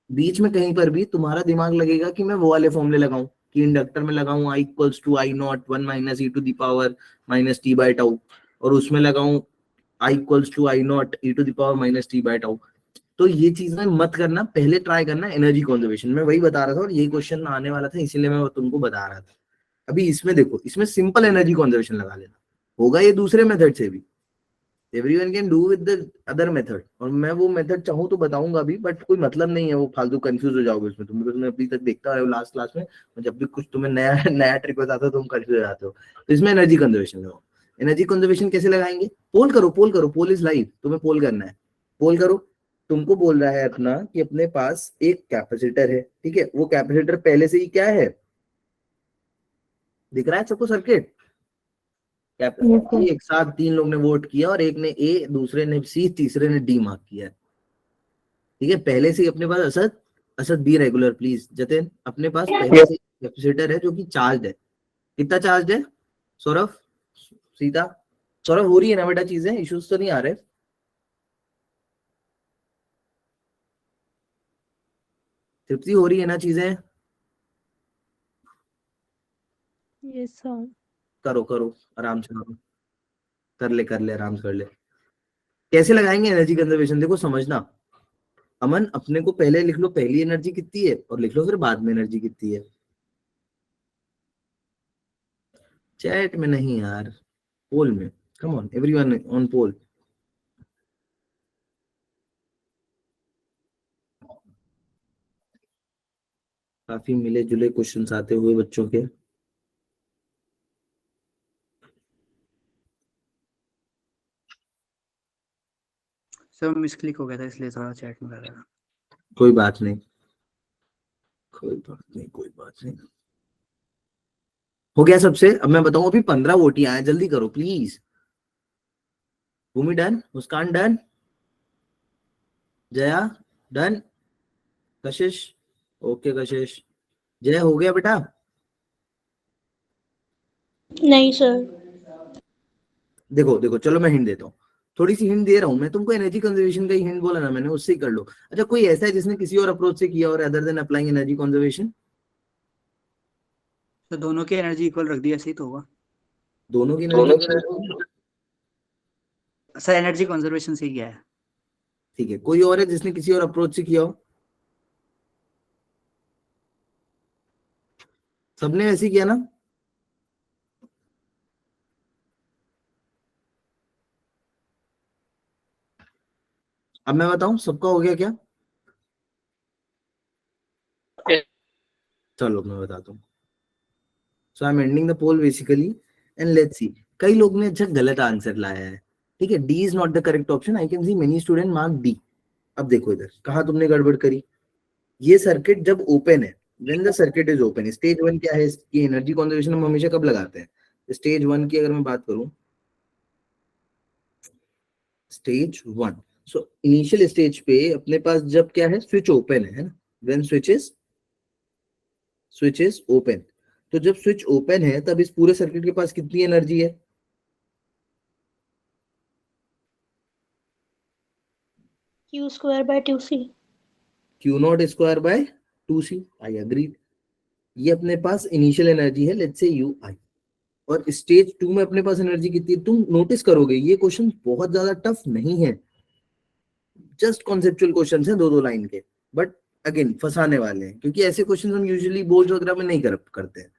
बीच में कहीं पर भी तुम्हारा दिमाग लगेगा कि मैं वो वाले फॉर्मूले लगाऊं कि इंडक्टर में लगाऊं I equals to I naught 1 minus e to the power minus t by tau, और उसमें लगाऊं I equals to I naught e to the power minus t by tau. तो ये चीजें मत करना, पहले ट्राई करना एनर्जी कंजर्वेशन। मैं वही बता रहा था और यही क्वेश्चन आने वाला था, इसीलिए मैं तुमको बता रहा था। अभी इसमें देखो, इसमें सिंपल एनर्जी कंजर्वेशन लगा लेना, होगा ये दूसरे मेथड से भी, everyone can do with the other method, और मैं वो मेथड चाहूँ तो बताऊंगा भी, बट कोई मतलब नहीं है, वो फालतू कंफ्यूज हो जाओगे उसमें तुम, तुमने अभी तक देखता है लास्ट क्लास में, जब भी कुछ तुम्हें नया नया ट्रिक बताता हो तुम कंफ्यूज हो जाते हो। तो इसमें एनर्जी कंजर्वेशन लगाओ। एनर्जी कंजर्वेशन कैसे लगाएंगे, पोल करो, पोल इज लाइव, तुम्हें पोल करना है, पोल करो। तुमको बोल रहा है अपना कि अपने पास एक कैपेसिटर है, ठीक है, वो कैपेसिटर पहले से ही क्या है, दिख रहा है सबको सर्किट, एक साथ 3 लोग ने वोट किया और एक ने ए, दूसरे ने सी, तीसरे ने डी मार्क किया, ठीक है, पहले से ही अपने पास Asad be regular please Jatin, अपने पास पहले से कैपेसिटर है जो कि चार्ज है। कितना चार्ज है सौरभ, सीता, सौरभ हो रही है ना बेटा चीजें, इश्यूज तो नहीं आ रहे, तृप्ति हो रही है ना चीजें, यस सर। करो करो आराम से करो, कर ले आराम से कर ले। कैसे लगाएंगे एनर्जी कंजर्वेशन, देखो समझना, अमन अपने को पहले लिख लो पहली एनर्जी कितनी है और लिख लो फिर बाद में एनर्जी कितनी है, चैट में नहीं यार, पोल में, कम ऑन एवरीवन ऑन पोल। काफी मिले जुले क्वेश्चंस आते हुए बच्चों के, सब मिसक्लिक हो गया था इसलिए थोड़ा चैट में कर रहा था। कोई बात नहीं, कोई बात नहीं, कोई बात नहीं, हो गया सबसे। अब मैं बताऊं, अभी 15 वोटियां आए, जल्दी करो please. Bhumi done, Muskan done, Jaya done, Kashish okay, Kashish, जय हो गया बेटा, नहीं सर। देखो देखो चलो मैं हिंट देता हूँ, थोड़ी सी हिंट दे रहा हूँ मैं तुमको, एनर्जी कंजर्वेशन का ही हिंट बोला ना मैंने, उससे ही कर लो। अच्छा कोई ऐसा है जिसने किसी और अप्रोच से किया और other than applying energy conservation, तो दोनों की एनर्जी इक्वल रख दी, ऐसे ही तो होगा दोनों की एनर्जी, सर। एनर्जी कंजर्वेशन से किया है। ठीक है, कोई और है जिसने किसी और अप्रोच से किया हो, सबने ऐसे ही किया ना, अब मैं बताऊं सबका हो गया क्या, चलो मैं बताता हूँ। So I am ending the poll basically and let's see, कई लोग ने अच्छा गलत आंसर लाया है, ठीक है, D is not the correct option, I can see many student mark D. अब देखो इधर कहाँ तुमने गड़बड़ करी, ये सर्किट जब ओपन है, when the circuit is open, stage 1 क्या है इसकी, एनर्जी कंजर्वेशन हम हमेशा कब लगाते हैं, स्टेज 1 की अगर मैं बात करूं, स्टेज 1, सो इनिशियल स्टेज पे अपने पास जब क्या है, स्विच ओपन है ना, व्हेन स्विच इज ओपन, तो जब स्विच ओपन है तब इस पूरे सर्किट के पास कितनी एनर्जी है, Q²/2C। Q0²/2C, आई एग्री, ये अपने पास इनिशियल एनर्जी है, लेट्स से यू आई, और स्टेज 2 में अपने पास एनर्जी कितनी है, तुम नोटिस करोगे ये क्वेश्चन बहुत ज्यादा टफ नहीं है, जस्ट कॉन्सेप्चुअल क्वेश्चन है 2-2 लाइन के, बट अगेन फंसाने वाले हैं क्योंकि ऐसे क्वेश्चन हम यूजुअली बोर्ड वगैरह में नहीं करते हैं।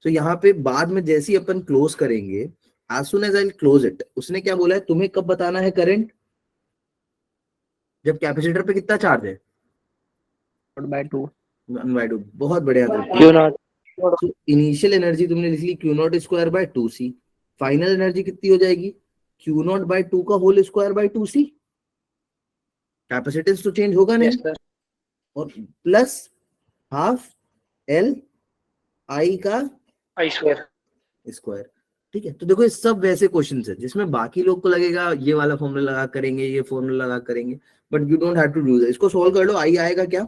तो यहाँ पे बाद में जैसे ही अपन क्लोज करेंगे, as soon as I close it, उसने क्या बोला है तुम्हें कब बताना है करंट, जब कैपेसिटर पे कितना चार्ज है, Q0/2 1/2, बहुत बढ़िया। क्यों नॉट तो इनिशियल एनर्जी तुमने लिख ली q naught square by 2c, final energy कितनी हो जाएगी क्यू नॉट बाय 2 का whole square by 2c। Capacitance तो चेंज होगा नहीं, यस सर और प्लस हाफ एल आई का आई स्क्वायर। स्क्वायर। ठीक है, तो देखो ये सब वैसे क्वेश्चन है जिसमें बाकी लोग को लगेगा ये वाला फॉर्मूला लगा करेंगे, ये फॉर्मूला लगा करेंगे, but you don't have to do that. इसको सॉल्व कर लो, आई आएगा क्या?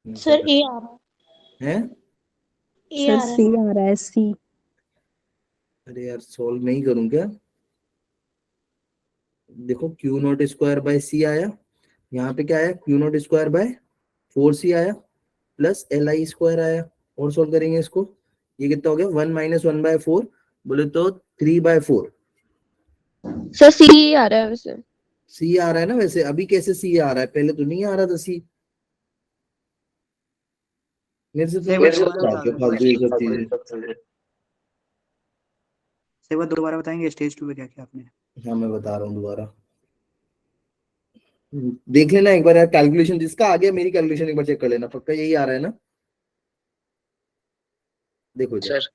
सर ए आ रहा है है, ए सर आ रहा सी है। आ रहा है, सी। अरे यार सॉल्व नहीं करूं क्या? देखो क्यू नॉट स्क्वायर बाय सी आया, यहाँ पे क्या आया Q naught square bye 4c आया, प्लस एल आई स्क्वायर आया। और सॉल्व करेंगे इसको, ये कितना हो गया 1 माइनस 1/4, बोले तो 3/4। सर सी आ रहा है वैसे। सी आ रहा है ना वैसे, अभी कैसे सी आ रहा है? पहले तो नहीं आ रहा था सी। मेरे से सर, तो वो दोबारा बता दो। फालतू ये सब चीजें। सर वो दोबारा बताएंगे स्टेज 2 पे क्या क्या आपने। हाँ मैं बता रहा हूँ दोबारा, देख लेना एक बार यार कैलकुलेशन, जिसका आ गया मेरी कैलकुलेशन एक बार चेक कर लेना, पक्का यही आ रहा है ना? देखो जरा, सर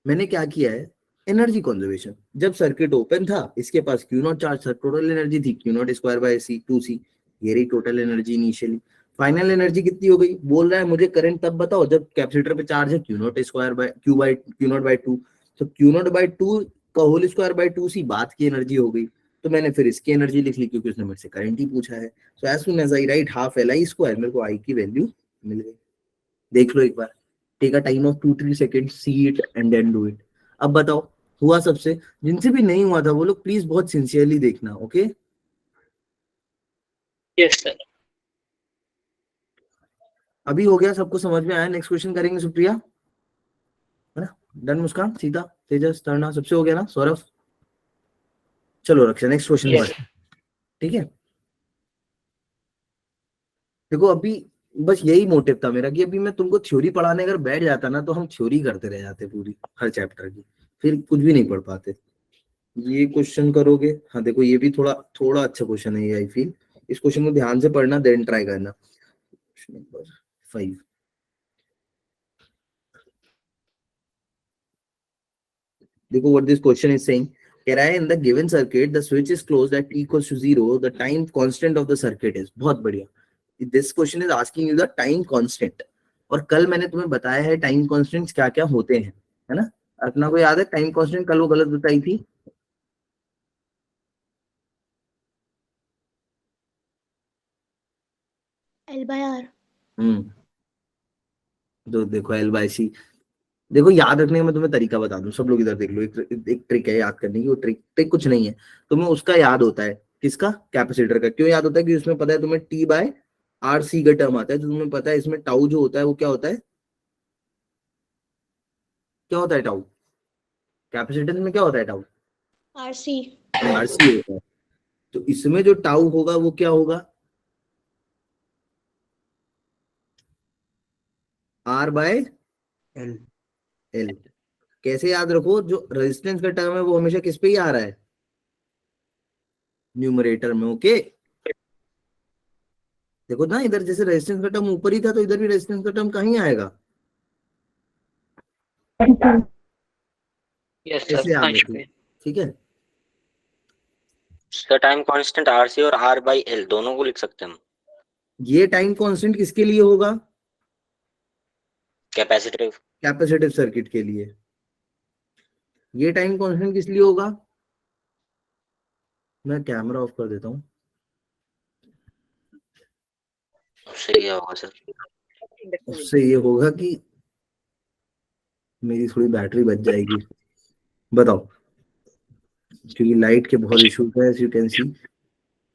मैंने क्या किया है, एनर्जी कंजर्वेशन। जब सर्किट ओपन था इसके पास क्यू नॉट चार्ज था, टोटल एनर्जी थी Q naught square by C 2c, ये रही total energy initially. Final energy कितनी हो गई? बोल रहा है मुझे करंट तब बताओ जब कैपेसिटर पे चार्ज है Q naught square by Q naught by 2, तो क्यू नॉट बाय 2 का होल स्क्वायर बाय 2c बात की एनर्जी हो गई। तो मैंने फिर इसकी एनर्जी लिख ली क्योंकि उसने मुझसे करंट ही पूछा है। So as soon as I write half L I square, मेरे को आई की वैल्यू मिल गई। देख लो एक बार, take a time of 2-3 second, see it and then do it. अब बताओ हुआ सबसे? जिनसे भी नहीं हुआ था वो लोग प्लीज बहुत सिंसियरली देखना, ओके? यस सर अभी हो गया, सबको समझ में आया? नेक्स्ट क्वेश्चन करेंगे सुप्रिया, है ना? डन? मुस्कान, सीता, तेजस, तरुणा, सबसे हो गया ना? सौरभ, चलो रक्षा नेक्स्ट क्वेश्चन पर, ठीक है? देखो अभी बस यही मोटिव था मेरा कि अभी मैं तुमको थ्योरी पढ़ाने अगर बैठ जाता ना तो हम थ्योरी करते रह जाते पूरी हर चैप्टर की, फिर कुछ भी नहीं पढ़ पाते। ये क्वेश्चन करोगे, हाँ देखो ये भी थोड़ा थोड़ा अच्छा क्वेश्चन है ये, आई फील। इस क्वेश्चन को ध्यान से पढ़ना, देन ट्राई करना। क्वेश्चन नंबर 5, देखो what this question is saying, in the given circuit the switch is closed at t equals to 0, the time constant of the circuit is, बहुत बढ़िया। This question is asking you the time constant, और कल मैंने तुम्हें बताया है टाइम कॉन्स्टेंट्स क्या क्या होते हैं, है ना? अपना को याद है टाइम कांस्टेंट? कल वो गलत बताई थी। L/R। तो देखो एल बाई सी, देखो याद रखने का मैं तुम्हें तरीका बता दूं, सब लोग इधर देख लो, एक ट्रिक है याद करने की। वो ट्रिक कुछ नहीं है, तुम्हें उसका याद होता है। किसका? कैपेसिटर का। क्यों याद होता है? कि उसमें पता है तुम्हें टी बाय आर सी का टर्म आता है, तो तुम्हें पता है इसमें टाउ जो होता है वो क्या होता है, क्या होता है टाउ? कैपेसिटेंस में क्या होता है टाउ? RC। आरसी होता है। तो इसमें जो टाउ होगा वो क्या होगा? R by L. एल। कैसे याद रखो? जो रेजिस्टेंस का टर्म है वो हमेशा किस पे ही आ रहा है? न्यूमरेटर में, ओके? देखो ना इधर जैसे रेजिस्टेंस का टर्म ऊपर ही था तो इधर भी रेजिस्टेंस का टर्म कहीं आएगा। यस कैसे सर याद रखो, ठीक है? सर टाइम कांस्टेंट आरसी और आर बाई एल दोनों को लिख सकते हैं हम। ये टाइम कांस्टेंट किसके लिए होगा? कैपेसिटिव। कैपेसिटिव सर्किट के लिए। ये टाइम कांस्टेंट किस लिए होगा? मैं कैमरा ऑफ कर देता हूँ। उससे क्या होगा सर? उससे ये होगा कि मेरी थोड़ी बैटरी बच जाएगी। बताओ, क्योंकि लाइट के बहुत इश्यूज है एज यू कैन सी।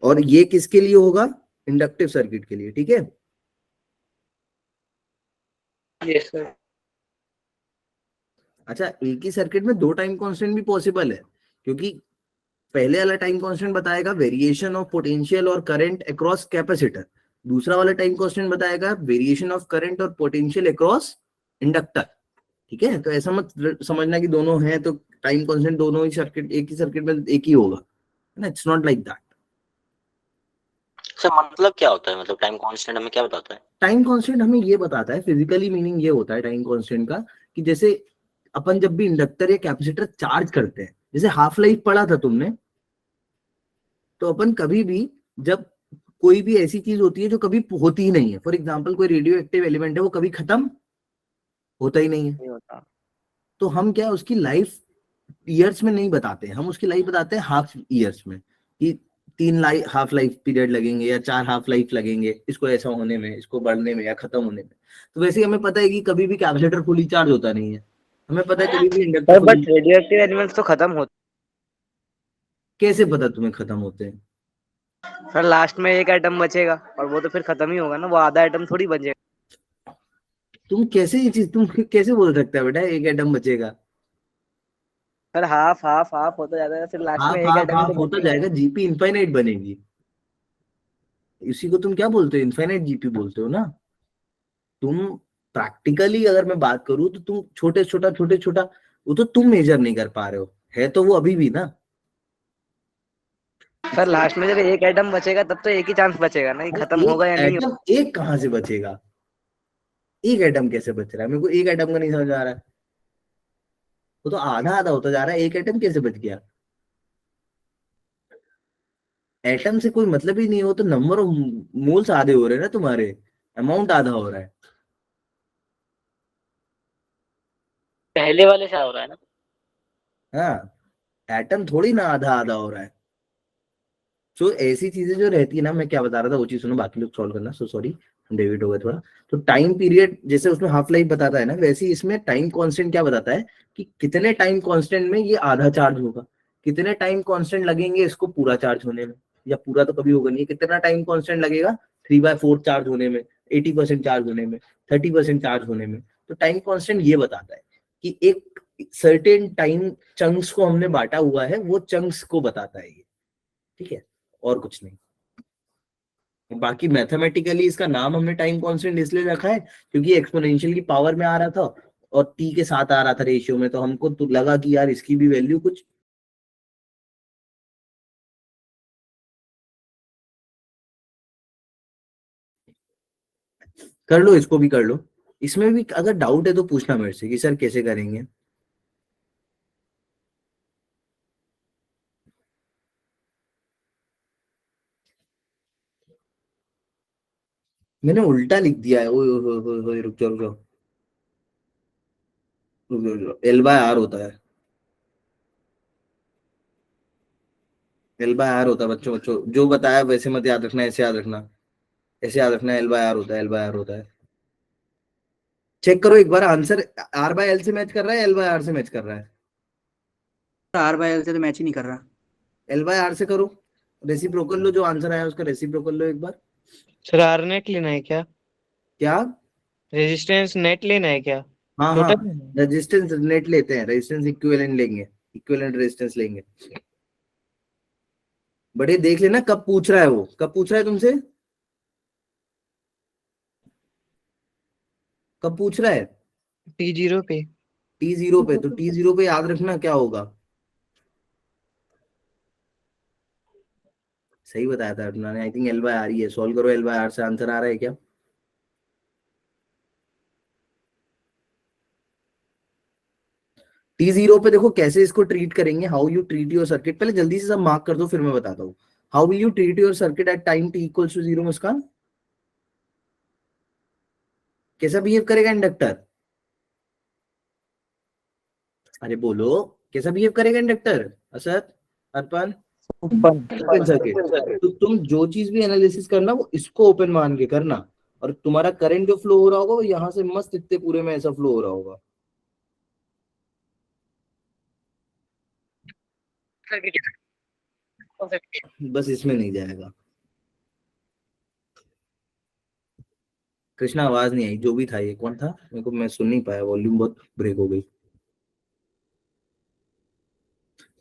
और ये किसके लिए होगा? इंडक्टिव सर्किट के लिए, ठीक है? यस सर अच्छा, एक ही सर्किट में दो टाइम कांस्टेंट भी पॉसिबल है, क्योंकि पहले वाला टाइम कांस्टेंट बताएगा वेरिएशन ऑफ पोटेंशियल और करंट अक्रॉस कैपेसिटर, दूसरा वाला टाइम कांस्टेंट बताएगा वेरिएशन ऑफ करंट और पोटेंशियल अक्रॉस इंडक्टर, ठीक है? तो ऐसा मत समझना कि दोनों हैं तो टाइम कांस्टेंट दोनों ही सर्किट, एक ही सर्किट में एक ही होगा, ना? It's not like that. Sir मतलब क्या होता है, मतलब टाइम कांस्टेंट हमें क्या बताता है? टाइम कांस्टेंट हमें ये बताता है, फिजिकली मीनिंग ये होता है टाइम कांस्टेंट का, कि जैसे अपन जब भी इंडक्टर या कैपेसिटर चार्ज करते हैं, जैसे हाफ लाइफ पढ़ा था तुमने, तो अपन कभी भी जब कोई भी ऐसी चीज होती है जो कभी होती ही नहीं है, फॉर एग्जाम्पल कोई रेडियो एक्टिव एलिमेंट है, वो कभी खत्म होता ही नहीं है, नहीं होता। तो हम क्या उसकी लाइफ ईयर्स में नहीं बताते, हम उसकी लाइफ बताते हैं हाफ ईयर्स में, कि 3 हाफ लाइफ पीरियड लगेंगे या 4 हाफ लाइफ लगेंगे इसको ऐसा होने में, इसको बढ़ने में या खत्म होने में। तो वैसे ही हमें पता है कि कभी भी कैपेसिटर फुली चार्ज होता नहीं है, हमें पता है कभी भी inductor sir fully. But radio active elements तो खत्म होते कैसे पता तुम्हें खत्म होते हैं? सर, लास्ट में एक एटम बचेगा और वो तो फिर खत्म ही होगा ना, वो आधा एटम थोड़ी बचेगा। तुम कैसे ये चीज, तुम कैसे बोल सकते हो बेटा एक एटम बचेगा? सर हाफ हाफ हाफ होता जाता है, फिर लास्ट में हाफ एक हाफ एटम ही हाफ तो होता बचेगा। जाएगा, जीपी इनफाइनाइट बनेगी। इसी को तुम क्या बोलते हो, इनफाइनाइट जीपी बोलते हो ना तुम। प्रैक्टिकली अगर मैं बात करूं तो तुम छोटे छोटा वो तो तुम मेजर नहीं कर पा रहे हो, है तो वो अभी भी ना। सर लास्ट में जब एक एटम बचेगा तब तो एक ही चांस बचेगा ना, कि अरे खत्म एक होगा या नहीं एटम, एक कहां से बचेगा? एक एटम कैसे बच रहा है, मेरे को एक एटम का नहीं समझ आ रहा है। वो तो आधा आधा होता जा रहा है, एक एटम कैसे बच गया? एटम से कोई मतलब ही नहीं हो, तो नंबर ऑफ मोल्स आधे हो रहे हैं ना तुम्हारे, अमाउंट आधा हो रहा है। पहले वाले से हो रहा है ना। हाँ, एटम थोड़ी ना आधा आधा हो रहा है। सो ऐसी चीजें जो रहती है ना, मैं क्या बता रहा था वो चीज सुनो, बाकी लोग सॉल्व करना। सो सॉरी, डेविड हो गया थोड़ा। तो टाइम पीरियड जैसे उसमें हाफ लाइफ बताता है ना, वैसे ही इसमें टाइम कांस्टेंट क्या बताता है, कि कितने टाइम कांस्टेंट में ये आधा चार्ज होगा, कितने टाइम कांस्टेंट लगेंगे इसको पूरा चार्ज होने में, या पूरा तो कभी होगा नहीं, कितना टाइम कांस्टेंट लगेगा 3/4 चार्ज होने में, 80% चार्ज होने में, 30% चार्ज होने में। तो टाइम कांस्टेंट ये बताता है कि एक सर्टेन टाइम चंक्स को हमने बांटा हुआ है, वो चंक्स को बताता है ये, ठीक है, और कुछ नहीं। बाकी मैथमेटिकली इसका नाम हमने टाइम कांस्टेंट इसलिए रखा है क्योंकि एक्सपोनेंशियल की पावर में आ रहा था और टी के साथ आ रहा था रेशियो में, तो हमको तो लगा कि यार इसकी भी वैल्यू कुछ। कर लो, इसको भी कर लो। इसमें भी अगर डाउट है तो पूछना मेरे से कि सर कैसे करेंगे। मैंने उल्टा लिख दिया है, ओए ओए ओए ओए, रुक जाओ रुक जाओ रुक जाओ, रुक जाओ। एल बाय आर होता है, एल बाय आर होता है बच्चों, बच्चों जो बताया वैसे मत याद रखना, ऐसे याद रखना, ऐसे याद रखना, एल बाय आर होता है, एल बाय आर होता है। चेक करो एक बार आंसर, आर बाय एल से मैच कर रहा है, एल बाय आर से मैच कर रहा है? R/L से तो मैच ही नहीं कर रहा। एल बाय आर से करो, रेसिप्रोकल लो, जो आंसर आया उसका रेसिप्रोकल लो एक बार। सर आर नेट लेना है क्या? क्या? रेजिस्टेंस नेट लेना है क्या? हाँ हाँ, टोटल लेना है? रेजिस्टेंस नेट लेते हैं, रेजिस्टेंस इक्विवेलेंट लेंगे, इक्विवेलेंट रेजिस्टेंस लेंगे। बड़े देख लेना कब पूछ रहा है, वो कब पूछ रहा है तुमसे, कब पूछ रहा है? T0 पे। T0 पे, तो T0 पे याद रखना क्या होगा। सही बताया था तुमने, I think L by R ही है। सॉल्व करो, एल बाय आर से आंसर आ रहा है क्या? T0 पे देखो कैसे इसको ट्रीट करेंगे, how you treat your circuit, पहले जल्दी से सब मार्क कर दो फिर मैं बताता हूँ। How will you treat your circuit at time t equals to 0? Muskan, कैसा बिहेव करेगा इंडक्टर? अरे बोलो, कैसा बिहेव करेगा inductor? Asad, Arpan? Open circuit. तो तुम जो चीज भी एनालिसिस करना वो इसको ओपन मान के करना, और तुम्हारा करंट जो फ्लो हो रहा होगा वो यहाँ से मस्त इतने पूरे में ऐसा फ्लो हो रहा होगा। बस इसमें नहीं जाएगा। कृष्णा आवाज नहीं आई, जो भी था ये कौन था, मेरे को, मैं सुन नहीं पाया, वॉल्यूम बहुत ब्रेक हो गई।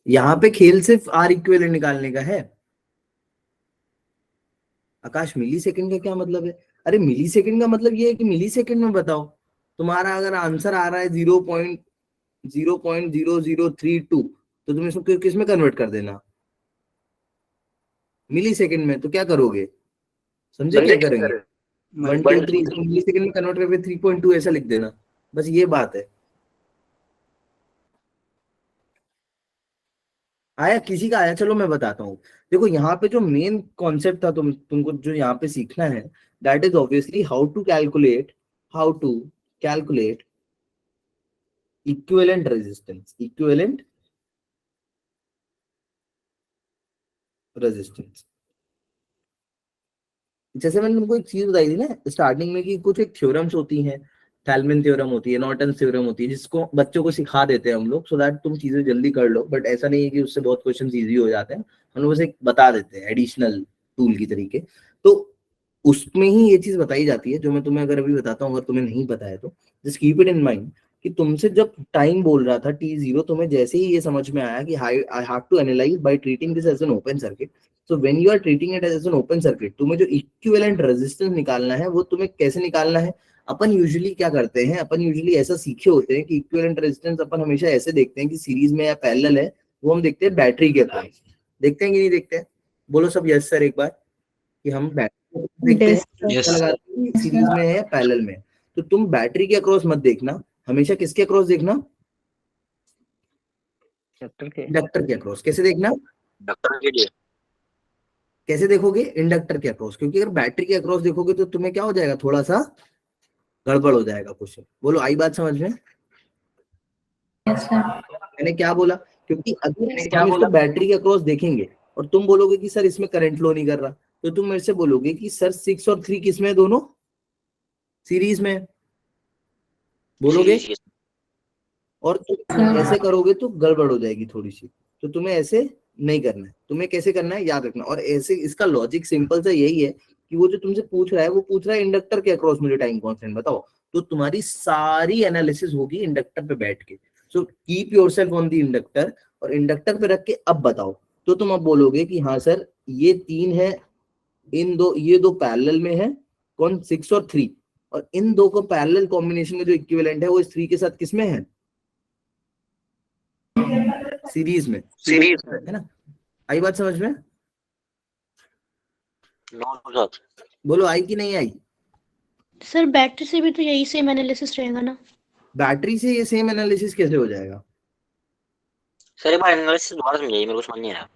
यहाँ पे खेल सिर्फ आर इक्विवेलेंट निकालने का है। आकाश, मिली सेकंड का क्या मतलब है? अरे मिली सेकंड का मतलब ये है कि मिली सेकंड में बताओ। तुम्हारा अगर आंसर आ रहा है 0.0032, तो तुम इसको किस में कन्वर्ट कर देना, मिली सेकंड में, तो क्या करोगे? समझे क्या करेंगे? 1 2 Multiply 3 मिलीसेकंड में कन्वर्ट करके 3.2 ऐसा लिख देना, बस ये बात है। आया किसी का आया? चलो मैं बताता हूँ। देखो यहाँ पे जो मेन कॉन्सेप्ट था तुमको जो यहाँ पे सीखना है, that is obviously how to calculate equivalent resistance. जैसे मैंने तुमको एक चीज बताई थी ना स्टार्टिंग में कि कुछ एक थ्योरम्स होती हैं, थेल्मन थ्योरम होती है, नॉर्टन थ्योरम होती है, जिसको बच्चों को सिखा देते हैं हम लोग सो दैट तुम चीजें जल्दी कर लो, बट ऐसा नहीं है कि उससे बहुत क्वेश्चन इजी हो जाते हैं, हम लोग बस एक बता देते हैं एडिशनल टूल की तरीके। तो उसमें ही ये चीज बताई जाती है जो मैं तुम्हें अगर अभी बताता हूँ, अगर तुम्हें नहीं पता है तो just keep it in mind कि तुमसे जब टाइम बोल रहा था t0, तुम्हें जैसे ही ये समझ में आया कि I have to analyse by treating this as an open circuit. So when you are treating it as an open circuit, तुम्हें जो इक्विवेलेंट रेजिस्टेंस निकालना है वो तुम्हें कैसे निकालना है? अपन यूजुअली क्या करते हैं, अपन यूजुअली ऐसा सीखे होते हैं कि इक्विवेलेंट रेजिस्टेंस अपन हमेशा ऐसे देखते हैं कि सीरीज में या पैरेलल है, वो हम देखते हैं बैटरी के अक्रॉस। देखते हैं कि नहीं देखते हैं? बोलो सब यस सर एक बार, कि हम बैटरी देखते हैं, Yes, पता लगाते हैं कि सीरीज में है या पैरेलल में है। तो तुम बैटरी के अक्रॉस मत देखना, हमेशा किसके अक्रॉस देखना? इंडक्टर के अक्रॉस। कैसे देखना? डॉक्टर के लिए कैसे देखोगे? इंडक्टर के अक्रॉस, क्योंकि अगर बैटरी के अक्रॉस देखोगे तो तुम्हें क्या हो जाएगा, थोड़ा सा गड़बड़ हो जाएगा क्वेश्चन। बोलो आई बात समझ में? मैंने क्या बोला? क्योंकि अगर हम इसको बैटरी के अक्रॉस देखेंगे और तुम बोलोगे कि सर इसमें करंट फ्लो नहीं कर रहा, तो तुम मेरे से बोलोगे कि सर 6 और 3 किसमें है? दोनों सीरीज में है। बोलोगे? सीरीज और तुम ऐसे करोगे तो गड़बड़ हो जाएगी थोड़ी सी, तो तुम्हें ऐसे नहीं करना है। तुम्हें कैसे करना है याद रखना। और ऐसे इसका लॉजिक सिंपल सा यही है कि वो जो तुमसे पूछ रहा है वो पूछ रहा है इंडक्टर के अक्रॉस मुझे टाइम कांस्टेंट बताओ, तो तुम्हारी सारी एनालिसिस होगी इंडक्टर पे बैठ के। So keep yourself on the inductor, और इंडक्टर पे रख के अब बताओ। तो तुम अब बोलोगे कि हाँ सर ये 3 है, ये दो पैरेलल में है, कौन? 6 और 3, और इन दो को पैरेलल कॉम्बिनेशन में जो इक्विवेलेंट है वो इस 3 के साथ किसमें है? सीरीज में है ना? आई बात समझ में? नो बोलो आई कि नहीं आई? सर बैटरी से भी तो यही सेम एनालिसिस रहेगा ना? बैटरी से ये सेम एनालिसिस कैसे हो जाएगा? सर एक बार एनालिसिस दोबारा समझाइए, मेरे को समझ नहीं आया।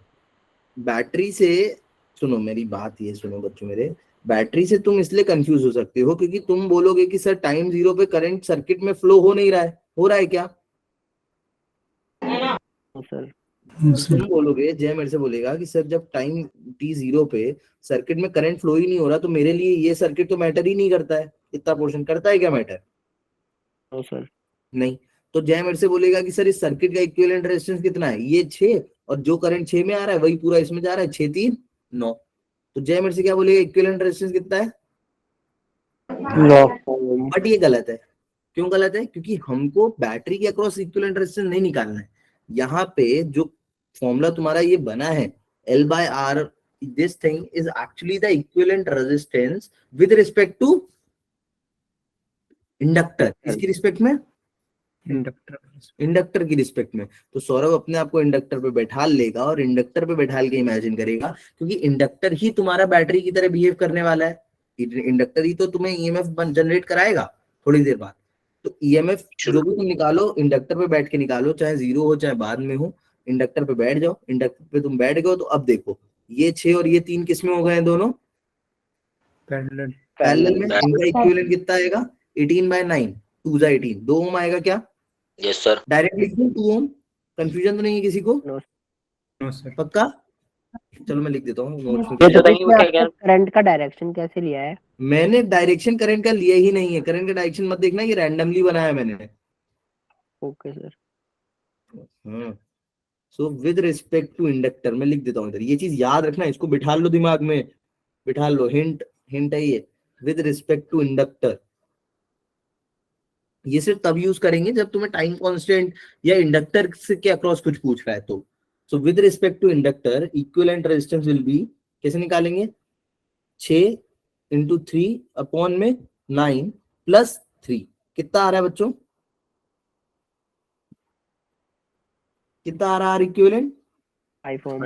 बैटरी से सुनो मेरी बात, ये सुनो बच्चों मेरे, बैटरी से तुम इसलिए कंफ्यूज हो सकते हो क्योंकि तुम बोलोगे कि सर टाइम 0 पे करंट सर्किट में फ्लो हो नहीं रहा है। हो रहा है क्या? तुम बोलोगे, जय मेरे से बोलेगा कि सर जब टाइम t0 पे सर्किट में करंट फ्लो ही नहीं हो रहा तो मेरे लिए ये सर्किट तो मैटर ही नहीं करता है, इतना पोर्शन करता है क्या मैटर? सर नहीं। तो जय मेरे से बोलेगा कि सर इस सर्किट का इक्विवेलेंट रेजिस्टेंस कितना है? ये 6, और जो करंट 6 में आ रहा है वही पूरा इसमें जा रहा है, 6 3 9। तो जय मेरे से क्या बोलेगा, इक्विवेलेंट रेजिस्टेंस कितना है? बट ये गलत है। क्यों गलत है? क्योंकि हमको बैटरी के अक्रॉस इक्विवेलेंट रेजिस्टेंस नहीं निकालना है। यहाँ पे जो फॉर्मूला तुम्हारा ये बना है L/R, this thing is actually the equivalent resistance with respect to inductor. किसकी रिस्पेक्ट में? इंडक्टर की रिस्पेक्ट में। तो सौरभ अपने आप को इंडक्टर पे बैठा लेगा और इंडक्टर पे बैठाल के इमेजिन करेगा, क्योंकि इंडक्टर ही तुम्हारा बैटरी की तरह बिहेव करने वाला है। इंडक्टर ही तो तुम्हें ईएमएफ जनरेट कराएगा थोड़ी देर बाद। तो ईएमएफ जो भी तुम निकालो इंडक्टर पे बैठ के निकालो, चाहे 0 हो चाहे बाद में हो, इंडक्टर पे बैठ जाओ। इंडक्टर पे तुम बैठ गए तो अब देखो ये 6 और ये 3 किसमें हो गए? दोनों पैरेलल में। इनका इक्विवेलेंट कितना आएगा? 18/9, 2 जा 18, 2 ओम आएगा क्या? Yes sir. डायरेक्ट लिख दूं 2 ओम? कंफ्यूजन तो नहीं है किसी को? No sir. पक्का? चलो मैं लिख देता हूँ नोट्स में। करंट का डायरेक्शन कैसे लिया है? मैंने डायरेक्शन करंट का लिया ही नहीं है, करंट का डायरेक्शन मत देखना, ये रैंडमली बनाया मैंने। Okay sir. So with respect to inductor मैं लिख देता हूँ इधर, ये चीज याद रखना, इसको बिठा लो दिमाग में, बिठा लो। हिंट है ये, विद रिस्पेक्ट टू इंडक्टर। ये सिर्फ तब यूज करेंगे जब तुम्हें टाइम कांस्टेंट या इंडक्टर के अक्रॉस कुछ पूछ रहा है तो। So with respect to inductor equivalent resistance will be, कैसे निकालेंगे? 6 × 3 अपॉन में 9 + 3। कितना आ रहा है बच्चों? कितना आ रहा है equivalent? 5 ohm.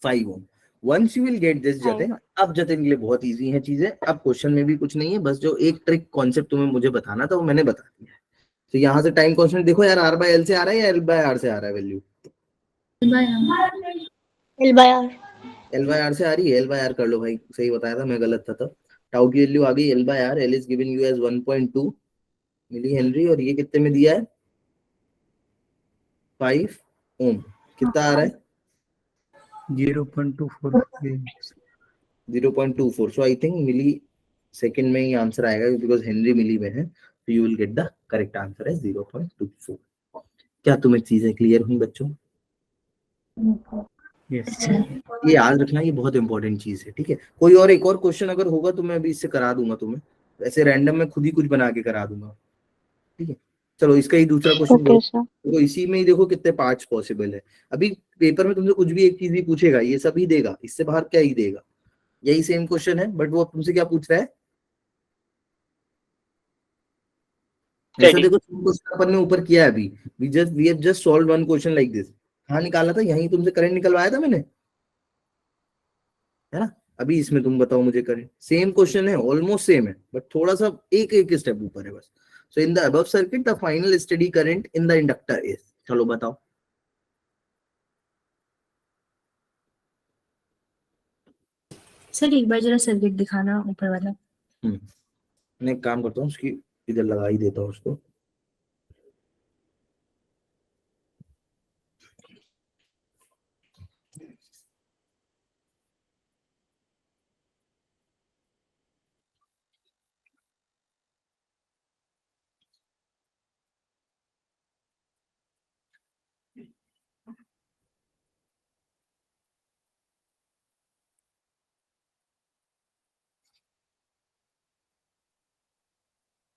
5 ohm. Once you will get this Jatin, अब जतिन के लिए बहुत इजी है चीजें, अब क्वेश्चन में भी कुछ नहीं है, बस जो एक ट्रिक कॉन्सेप्ट तुम्हें मुझे बताना था वो मैंने बता दिया है। तो यहाँ से टाइम कांस्टेंट देखो यार, R by L से आ रहा है या L by R से आ रहा है value? L by R। L by R से आ रही है, L by R कर लो भाई, सही बताया था, मैं गलत था तब। टाउ की वैल्यू आ गई L by R, L is given you as 1.2 milli henry, और ये कितने में दिया है? 5 ओम। कितना आ रहा है? 0.24। 0.24। सो आई थिंक मिली सेकंड में ही आंसर आएगा, बिकॉज हेनरी मिली में है, तो you will get the correct answer है 0.24। क्या तुम्हें चीजें क्लियर हुई बच्चों? यस। ये याद रखना, ये बहुत इंपॉर्टेंट चीज है, ठीक है। कोई और एक और क्वेश्चन अगर होगा तो मैं अभी इससे करा दूंगा तुम्हें, ऐसे रैंडम में खुद ही कुछ बना के करा दूंगा, ठीक है। चलो इसका ही दूसरा क्वेश्चन ओके सर। तो इसी में ही देखो कितने पार्ट्स पॉसिबल है। अभी पेपर में तुमसे कुछ भी एक चीज भी पूछेगा, ये सब ही देगा, इससे बाहर क्या ही देगा। यही सेम क्वेश्चन है, बट वो तुमसे क्या पूछ रहा है, ऐसा देखो क्वेश्चन अपन ने ऊपर किया है अभी, we have just solved one question like this. कहाँ निकाला था? यहीं तुमसे करंट निकलवाया था मैंने, है ना। अभी इसमें तुम बताओ मुझे करंट, सेम क्वेश्चन है, ऑलमोस्ट सेम है, बट थोड़ा सा एक एक स्टेप ऊपर है बस। So in the above circuit the final steady current in the inductor is, चलो बताओ। सर एक बार जरा सर्किट दिखाना ऊपर वाला। मैं एक काम करता हूँ, उसकी इधर लगा ही देता हूँ उसको।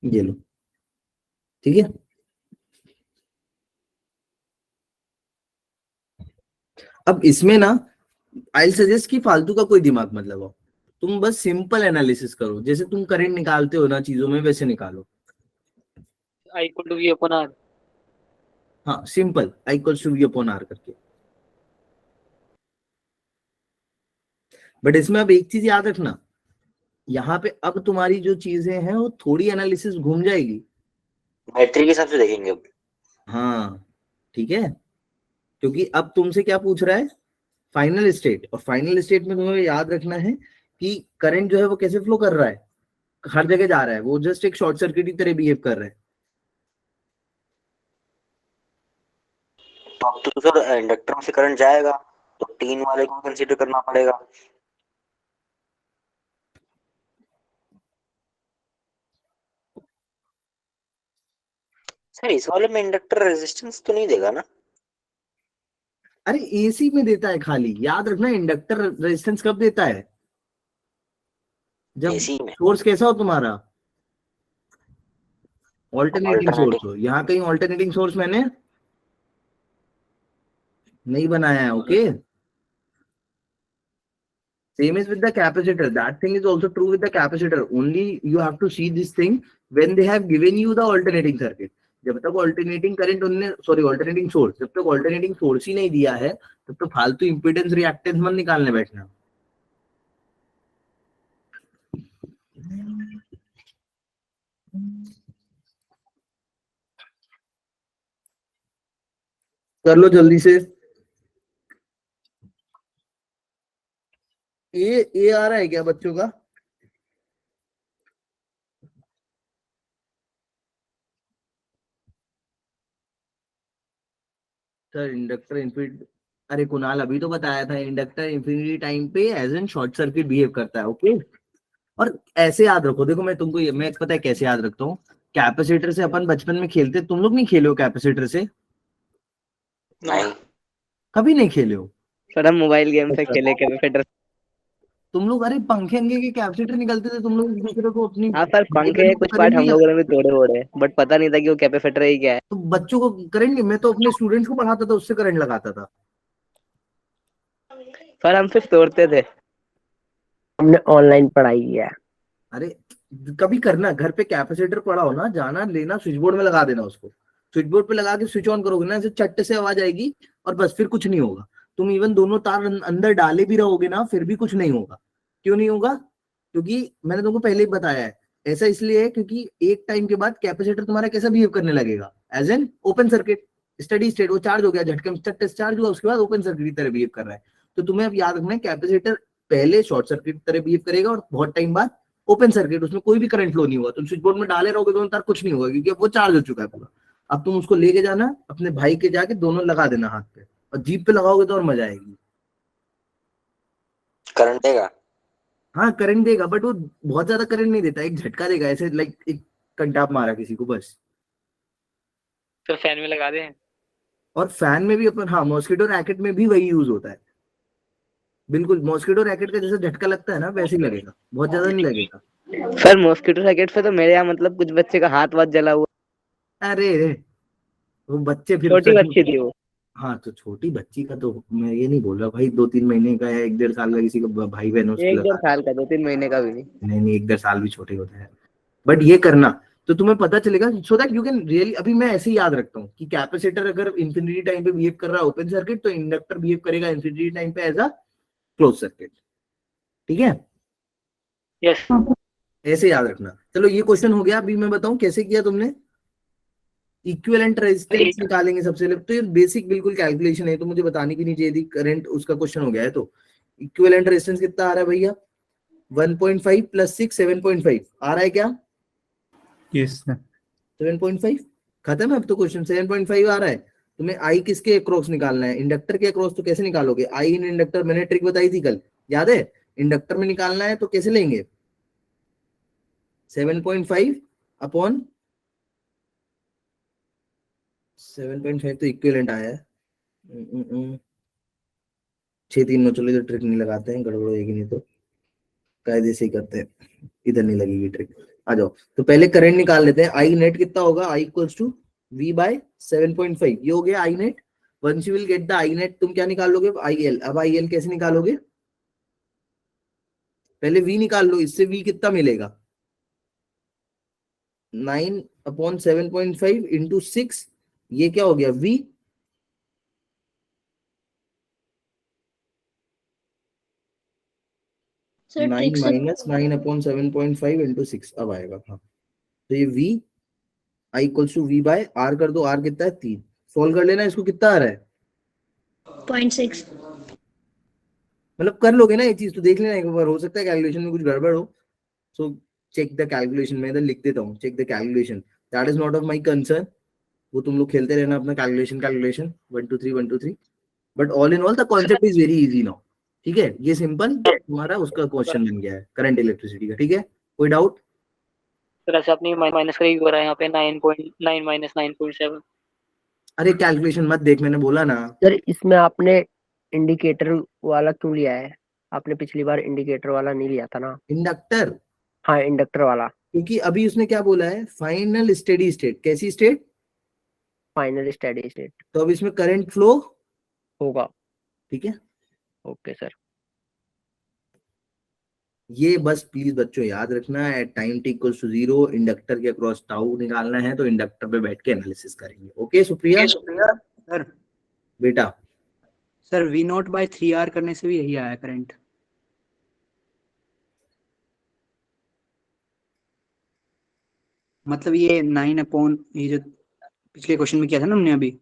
ये लो, ठीक है। अब इसमें ना आई सजेस्ट कि फालतू का कोई दिमाग मत लगाओ, तुम बस सिंपल एनालिसिस करो, जैसे तुम करंट निकालते हो ना चीजों में, वैसे निकालो। I equal to V upon R। हाँ simple, I equals to V upon R करके। बट इसमें अब एक चीज याद रखना, यहाँ पे अब तुम्हारी जो चीजें हैं वो थोड़ी एनालिसिस घूम जाएगी, बैटरी के हिसाब से देखेंगे अब। हाँ ठीक है, क्योंकि अब तुमसे क्या पूछ रहा है, फाइनल स्टेट, और फाइनल स्टेट में तुम्हें याद रखना है कि करंट जो है वो कैसे फ्लो कर रहा है, हर जगह जा रहा है, वो जस्ट एक शॉर्ट सर्किट की तरह बिहेव कर रहा है। तो अब तो सर इंडक्टर से करंट जाएगा, तो 3 वाले को कंसीडर करना पड़ेगा। सर इस वाले में इंडक्टर रेजिस्टेंस तो नहीं देगा ना? अरे एसी में देता है खाली, याद रखना इंडक्टर रेजिस्टेंस कब देता है, जब एसी में सोर्स कैसा हो तुम्हारा, ऑल्टरनेटिंग सोर्स हो। यहाँ कहीं ऑल्टरनेटिंग सोर्स मैंने नहीं बनाया है, okay. Same is with the capacitor. That thing is also true with the capacitor. Only you have to see this thing when they have given you the alternating circuit. जब तक ऑल्टरनेटिंग करंट उन्होंने, सॉरी ऑल्टरनेटिंग सोर्स, जब तक ऑल्टरनेटिंग सोर्स ही नहीं दिया है तब तो फालतू इंपीडेंस रिएक्टेंस मत निकालने बैठना। कर लो जल्दी से। ये आ रहा है क्या बच्चों का? सर इंडक्टर इन्फिनिटी, अरे कुणाल अभी तो बताया था, इंडक्टर इन्फिनिटी टाइम पे as an short circuit behave करता है, ओके। और ऐसे याद रखो, देखो मैं तुमको मैं पता है कैसे याद रखता हूँ, कैपेसिटर से अपन बचपन में खेलते, तुम लोग नहीं खेले हो कैपेसिटर से? नहीं, कभी नहीं खेले हो? सर हम मोबाइल गेम से खेले कैपेसिटर। तुम लोग अरे पंखे के कैपेसिटर निकलते थे, तुम लोग एक दूसरे को अपनी, हाँ सर पंखे कुछ पार्ट हम लोगों ने भी तोड़े ओड़े, बट पता नहीं था कि वो कैपेसिटर ही क्या है। तो बच्चों को करंट नहीं, मैं तो अपने स्टूडेंट्स को पढ़ाता था, उससे करंट लगाता था। सर हम सिर्फ तोड़ते थे, हमने ऑनलाइन पढ़ाई किया। अरे कभी करना, घर पे कैपेसिटर पड़ा हो ना, जाना लेना, स्विच बोर्ड में लगा देना उसको, स्विच बोर्ड पे लगा के स्विच ऑन करोगे ना, ऐसे चट्ट से आवाज आएगी और बस फिर कुछ नहीं होगा। तुम इवन दोनों तार अंदर डाले भी रहोगे ना, फिर भी कुछ नहीं होगा। क्यों नहीं होगा? क्योंकि मैंने तुमको पहले ही बताया है, ऐसा इसलिए है क्योंकि एक टाइम के बाद कैपेसिटर तुम्हारा कैसा बिहेव करने लगेगा, as an open circuit. Steady state, वो चार्ज हो गया, झटके में चार्ज हुआ, उसके बाद ओपन सर्किट की तरह बिहेव कर रहा है। तो तुम्हें अब याद रखना है, कैपेसिटर पहले शॉर्ट सर्किट की तरह बिहेव करेगा और बहुत टाइम बाद ओपन सर्किट, उसमें कोई भी करंट फ्लो नहीं हुआ। तुम स्विच बोर्ड में डाले रहोगे दोनों तार, कुछ नहीं होगा क्योंकि अब वो चार्ज हो चुका है पूरा। अब तुम उसको लेके जाना अपने भाई के, जाके दोनों लगा देना हाथ पे, और जीप पे लगाओगे तो और मजा आएगी। करंट देगा? हाँ करंट देगा, बट वो बहुत ज्यादा करंट नहीं देता, एक झटका देगा ऐसे, लाइक एक कंटाप मारा किसी को बस। तो फैन में लगा दें। और फैन में भी अपन, हाँ मॉस्किटो रैकेट में भी वही यूज होता है, बिल्कुल मॉस्किटो रैकेट का जैसे झटका लगता है ना, वैसे ही लगेगा, बहुत ज्यादा नहीं लगेगा। सर मॉस्किटो रैकेट पे तो मेरे यहाँ मतलब कुछ बच्चे का हाथ वाथ जला हुआ, अरे वो बच्चे फिर छोटी सच में- बच्ची थी वो। हाँ तो छोटी बच्ची का तो मैं ये नहीं बोल रहा भाई, 2-3 महीने का है, 1-1.5 साल का किसी का भाई बहन उसको 1-1.5 लगा। साल का, 2-3 महीने का भी नहीं। नहीं 1-1.5 साल भी छोटे होते हैं। बट ये करना तो तुम्हें पता चलेगा, so that you can really. अभी मैं ऐसे ही याद रखता हूँ कि कैपेसिटर अगर इंफिनिटी टाइम पे बिहेव कर रहा है ओपन सर्किट, तो इंडक्टर बिहेव करेगा इंफिनिटी टाइम पे एज अ क्लोज सर्किट। ठीक है, यस। ऐसे याद रखना। चलो ये क्वेश्चन हो गया। अभी मैं बताऊं कैसे किया तुमने। इक्विवेलेंट रेजिस्टेंस निकालेंगे सबसे पहले, तो ये बेसिक बिल्कुल कैलकुलेशन है, तो मुझे बतानी भी नहीं चाहिए थी, करंट उसका क्वेश्चन हो गया है। तो इक्विवेलेंट रेजिस्टेंस कितना आ रहा है भैया? 1.5 + 6 7.5 आ रहा है क्या? Yes sir. 7.5 खत्म है अब तो क्वेश्चन। 7.5 आ रहा है। तुम्हें आई किसके अक्रॉस निकालना है? इंडक्टर के अक्रॉस। तो कैसे निकालोगे? आई इन इंडक्टर, मैंने ट्रिक बताई थी कल, याद है? इंडक्टर में निकालना है तो कैसे लेंगे? 7.5 अपॉन 7.5 तो इक्विवेलेंट आया है। 6-3 चलो इधर ट्रिक नहीं लगाते हैं, गड़बड़ होगी नहीं तो कायदे से ही करते हैं, इधर नहीं लगेगी ट्रिक। आ जाओ, तो पहले करंट निकाल लेते हैं। आई नेट कितना होगा? I equals to V by 7.5, ये हो गया I net. Once you will get the I net, तुम क्या निकालोगे? IL। अब IL कैसे निकालोगे? पहले V निकाल लो, इससे V कितना मिलेगा? 9/7.5 इंटू 6, ये क्या हो गया? V। सर 9 ट्रिक से - 9/7.5 इंटू 6 अब आएगा। हाँ तो ये V I equals to V by R कर दो। R कितना है? 3। सोल्व कर लेना इसको, कितना आ रहा है? 0.6। मतलब कर लोगे ना ये चीज, तो देख लेना एक बार, हो सकता है कैलकुलेशन में कुछ गड़बड़ हो। सो चेक द कैलकुलेशन, मैं इधर लिख देता हूँ, check the calculation, that is not of my concern. वो तुम लोग खेलते रहना अपना calculation 1 2 3 1 2 3। But all in all the concept is very easy now. ठीक है, ये सिंपल तुम्हारा उसका क्वेश्चन बन गया है करंट इलेक्ट्रिसिटी का। ठीक है, कोई डाउट? सर ऐसे अपनी माइनस का ही हो रहा है यहाँ पे 9.9 - 9.7। अरे कैलकुलेशन मत देख, मैंने बोला ना। सर इसमें आपने इंडिकेटर वाला क्यों लिया है? आपने पिछली बार इंडिकेटर वाला नहीं लिया था ना? इंडक्टर, हाँ इंडक्टर वाला। क्योंकि अभी उसने क्या बोला है? Final steady state. कैसी स्टेट? फाइनल स्टेडी स्टेट तो अब इसमें करंट फ्लो होगा। ठीक है, ओके सर। ये बस प्लीज बच्चों याद रखना, at time t equals to 0 inductor के अक्रॉस टाउ निकालना है, तो इंडक्टर पे बैठ के एनालिसिस करेंगे। ओके सुप्रिया सर बेटा। सर V0/3R करने से भी यही आया करंट। मतलब ये 9 ये जो पिछले क्वेश्चन में किया था ना हमने अभी,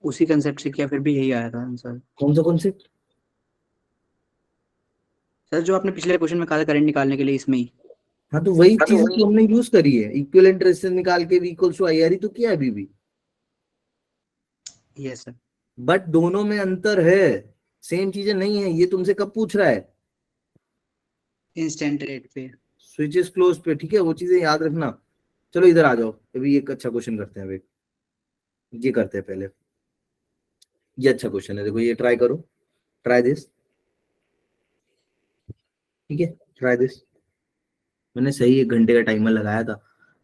उसी कंसेप्ट से किया, फिर भी यही आया था आंसर। कौन सा कॉन्सेप्ट? सर जो आपने पिछले क्वेश्चन में कहा था करंट निकालने के लिए, इसमें ही। हाँ तो वही चीज तो हमने यूज करी है, इक्विवेलेंट रेजिस्टेंस निकाल के V इक्वल्स टू IR ही तो किया है अभी भी। Yes sir. बट दोनों में अंतर है, सेम चीजें नहीं है। ये तुमसे कब पूछ रहा है? इंस्टेंट रेट पे। स्विच इज क्लोज पे। ठीक है, वो चीजें याद रखना। चलो इधर आ जाओ, अभी एक अच्छा क्वेश्चन करते हैं। अभी ये करते हैं पहले, ये अच्छा क्वेश्चन है, देखो ये ट्राई करो, ट्राई दिस। ठीक है, ट्राई दिस। मैंने सही 1 घंटे का टाइमर लगाया था।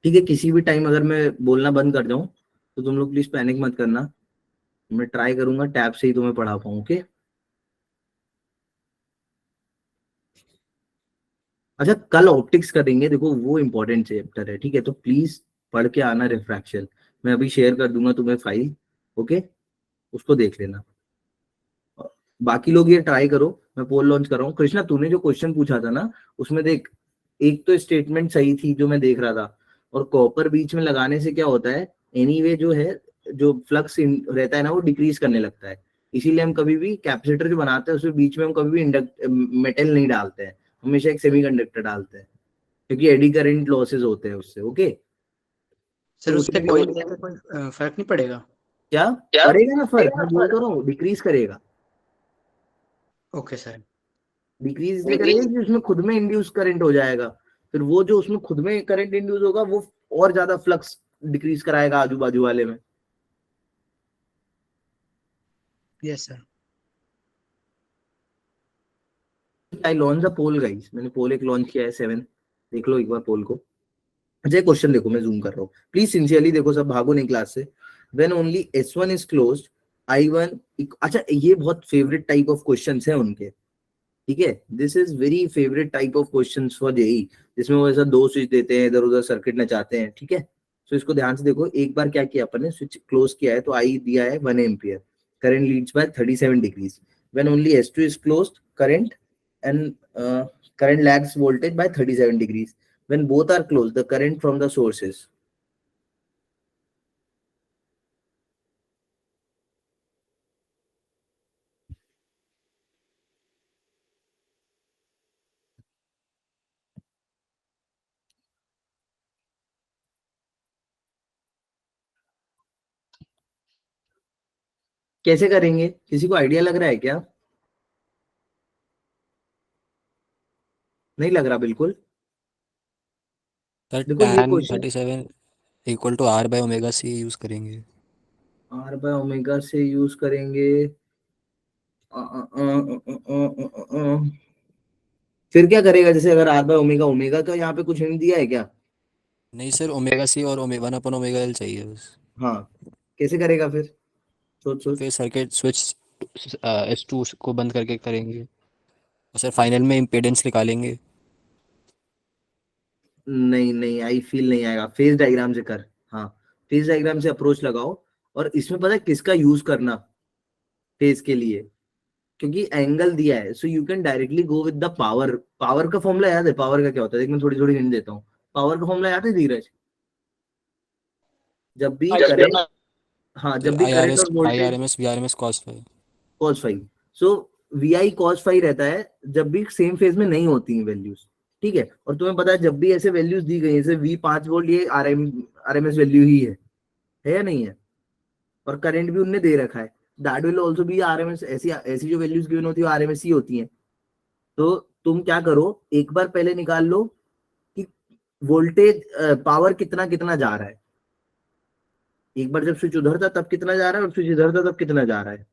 ठीक है, किसी भी टाइम अगर मैं बोलना बंद कर जाऊं तो तुम लोग प्लीज पैनिक मत करना, मैं ट्राई करूंगा टैब से ही तुम्हें पढ़ा पाऊं। ओके, अच्छा कल ऑप्टिक्स करेंगे, देखो वो इंपॉर्टेंट चैप्टर है। ठीक है, तो प्लीज पढ़ के आना रिफ्रैक्शन। मैं अभी शेयर कर दूंगा तुम्हें फाइल, ओके, उसको देख लेना। बाकी लोग ये ट्राई करो, मैं पोल लॉन्च कर रहा हूँ। कृष्णा तूने जो क्वेश्चन पूछा था ना, उसमें देख एक तो स्टेटमेंट सही थी जो मैं देख रहा था, और कॉपर बीच में लगाने से क्या होता है, एनीवे जो है जो फ्लक्स रहता है ना वो डिक्रीज करने लगता है। इसीलिए हम कभी भी कैपेसिटर जो बनाते हैं उसमें बीच में हम कभी भी मेटल नहीं डालते हैं, हमेशा एक सेमीकंडक्टर डालते हैं, क्योंकि एडी करंट लॉसेस होते हैं उससे। ओके सर तो उससे उसमें कोई फर्क नहीं पड़ेगा? क्या करेगा ना फर्क, मैं बोल तो रहा हूँ डिक्रीज करेगा। Okay sir. डिक्रीज इसलिए करेगा कि उसमें खुद में इंड्यूस करंट हो जाएगा, फिर वो जो उसमें खुद में करंट इंड्यूस होगा वो और ज्यादा फ्लक्स डिक्रीज कराएगा आजू बाजू वाले में। Yes sir. I launch the poll guys, मैंने पोल एक लॉन्च किया है 7, देख लो एक बार पोल को। अच्छा क्वेश्चन देखो, मैं जूम कर रहा हूँ, प्लीज सिंसियरली देखो, सब भागो नहीं क्लास से। When only S1 is closed I1, अच्छा ये बहुत फेवरेट टाइप ऑफ क्वेश्चंस है उनके, ठीक है, this is very favourite type of questions for JEE, जिसमें वो ऐसा 2 स्विच देते हैं, इधर उधर सर्किट नचाते हैं, ठीक है। तो इसको ध्यान से देखो, एक बार क्या किया अपन ने, स्विच क्लोज किया है तो आई दिया है 1 ampere, current leads by 37 degrees. When only S2 is closed, current and current lags voltage by 37 degrees. When both are closed, the current from the sources. कैसे करेंगे, किसी को आइडिया लग रहा है क्या? नहीं लग रहा बिल्कुल। सर देखो ये tan question 37 equal to R by omega C use करेंगे। R by ओमेगा से यूज करेंगे। फिर क्या करेगा, जैसे अगर R by ओमेगा, ओमेगा का यहाँ पे कुछ हिंट दिया है क्या? नहीं सर, ओमेगा C और 1/ओमेगा L चाहिए बस। हाँ कैसे करेगा फिर, सोच तो सोच। फिर सर्किट स्विच S2 को बंद करके करेंगे, और सर फाइनल में इम्पीडेंस निकालेंगे। नहीं नहीं, आई फील नहीं आएगा, फेज डायग्राम से कर। हाँ फेज डायग्राम से अप्रोच लगाओ, और इसमें पता है किसका यूज करना फेज के लिए, क्योंकि एंगल दिया है, so you can directly go with the power. Power का फॉर्मूला याद है, पावर का क्या होता है, देख मैं थोड़ी थोड़ी हिंट देता हूँ। पावर का फॉर्मूला याद है धीरज? जब भी करंट, हाँ सर जब भी आई आर करंट एस और I R voltage, M S V R M S cos phi. cos phi, so V I cos phi रहता है जब भी सेम फेज में नहीं होती हैं वैल्यूज, ठीक है। और तुम्हें पता है जब भी ऐसे वैल्यूज दी गई, जैसे V 5 वोल्ट, ये आर एम एस वैल्यू ही है या नहीं है, और करंट भी उनने दे रखा है, that will also be RMS. ऐसी ऐसी जो वैल्यूज गिवन होती है आरएमएस ही होती हैं। तो तुम क्या करो, एक बार पहले निकाल लो कि वोल्टेज पावर कितना कितना जा रहा है, एक बार जब स्विच उधर था तब कितना जा रहा है, और स्विच इधर था तब कितना जा रहा है।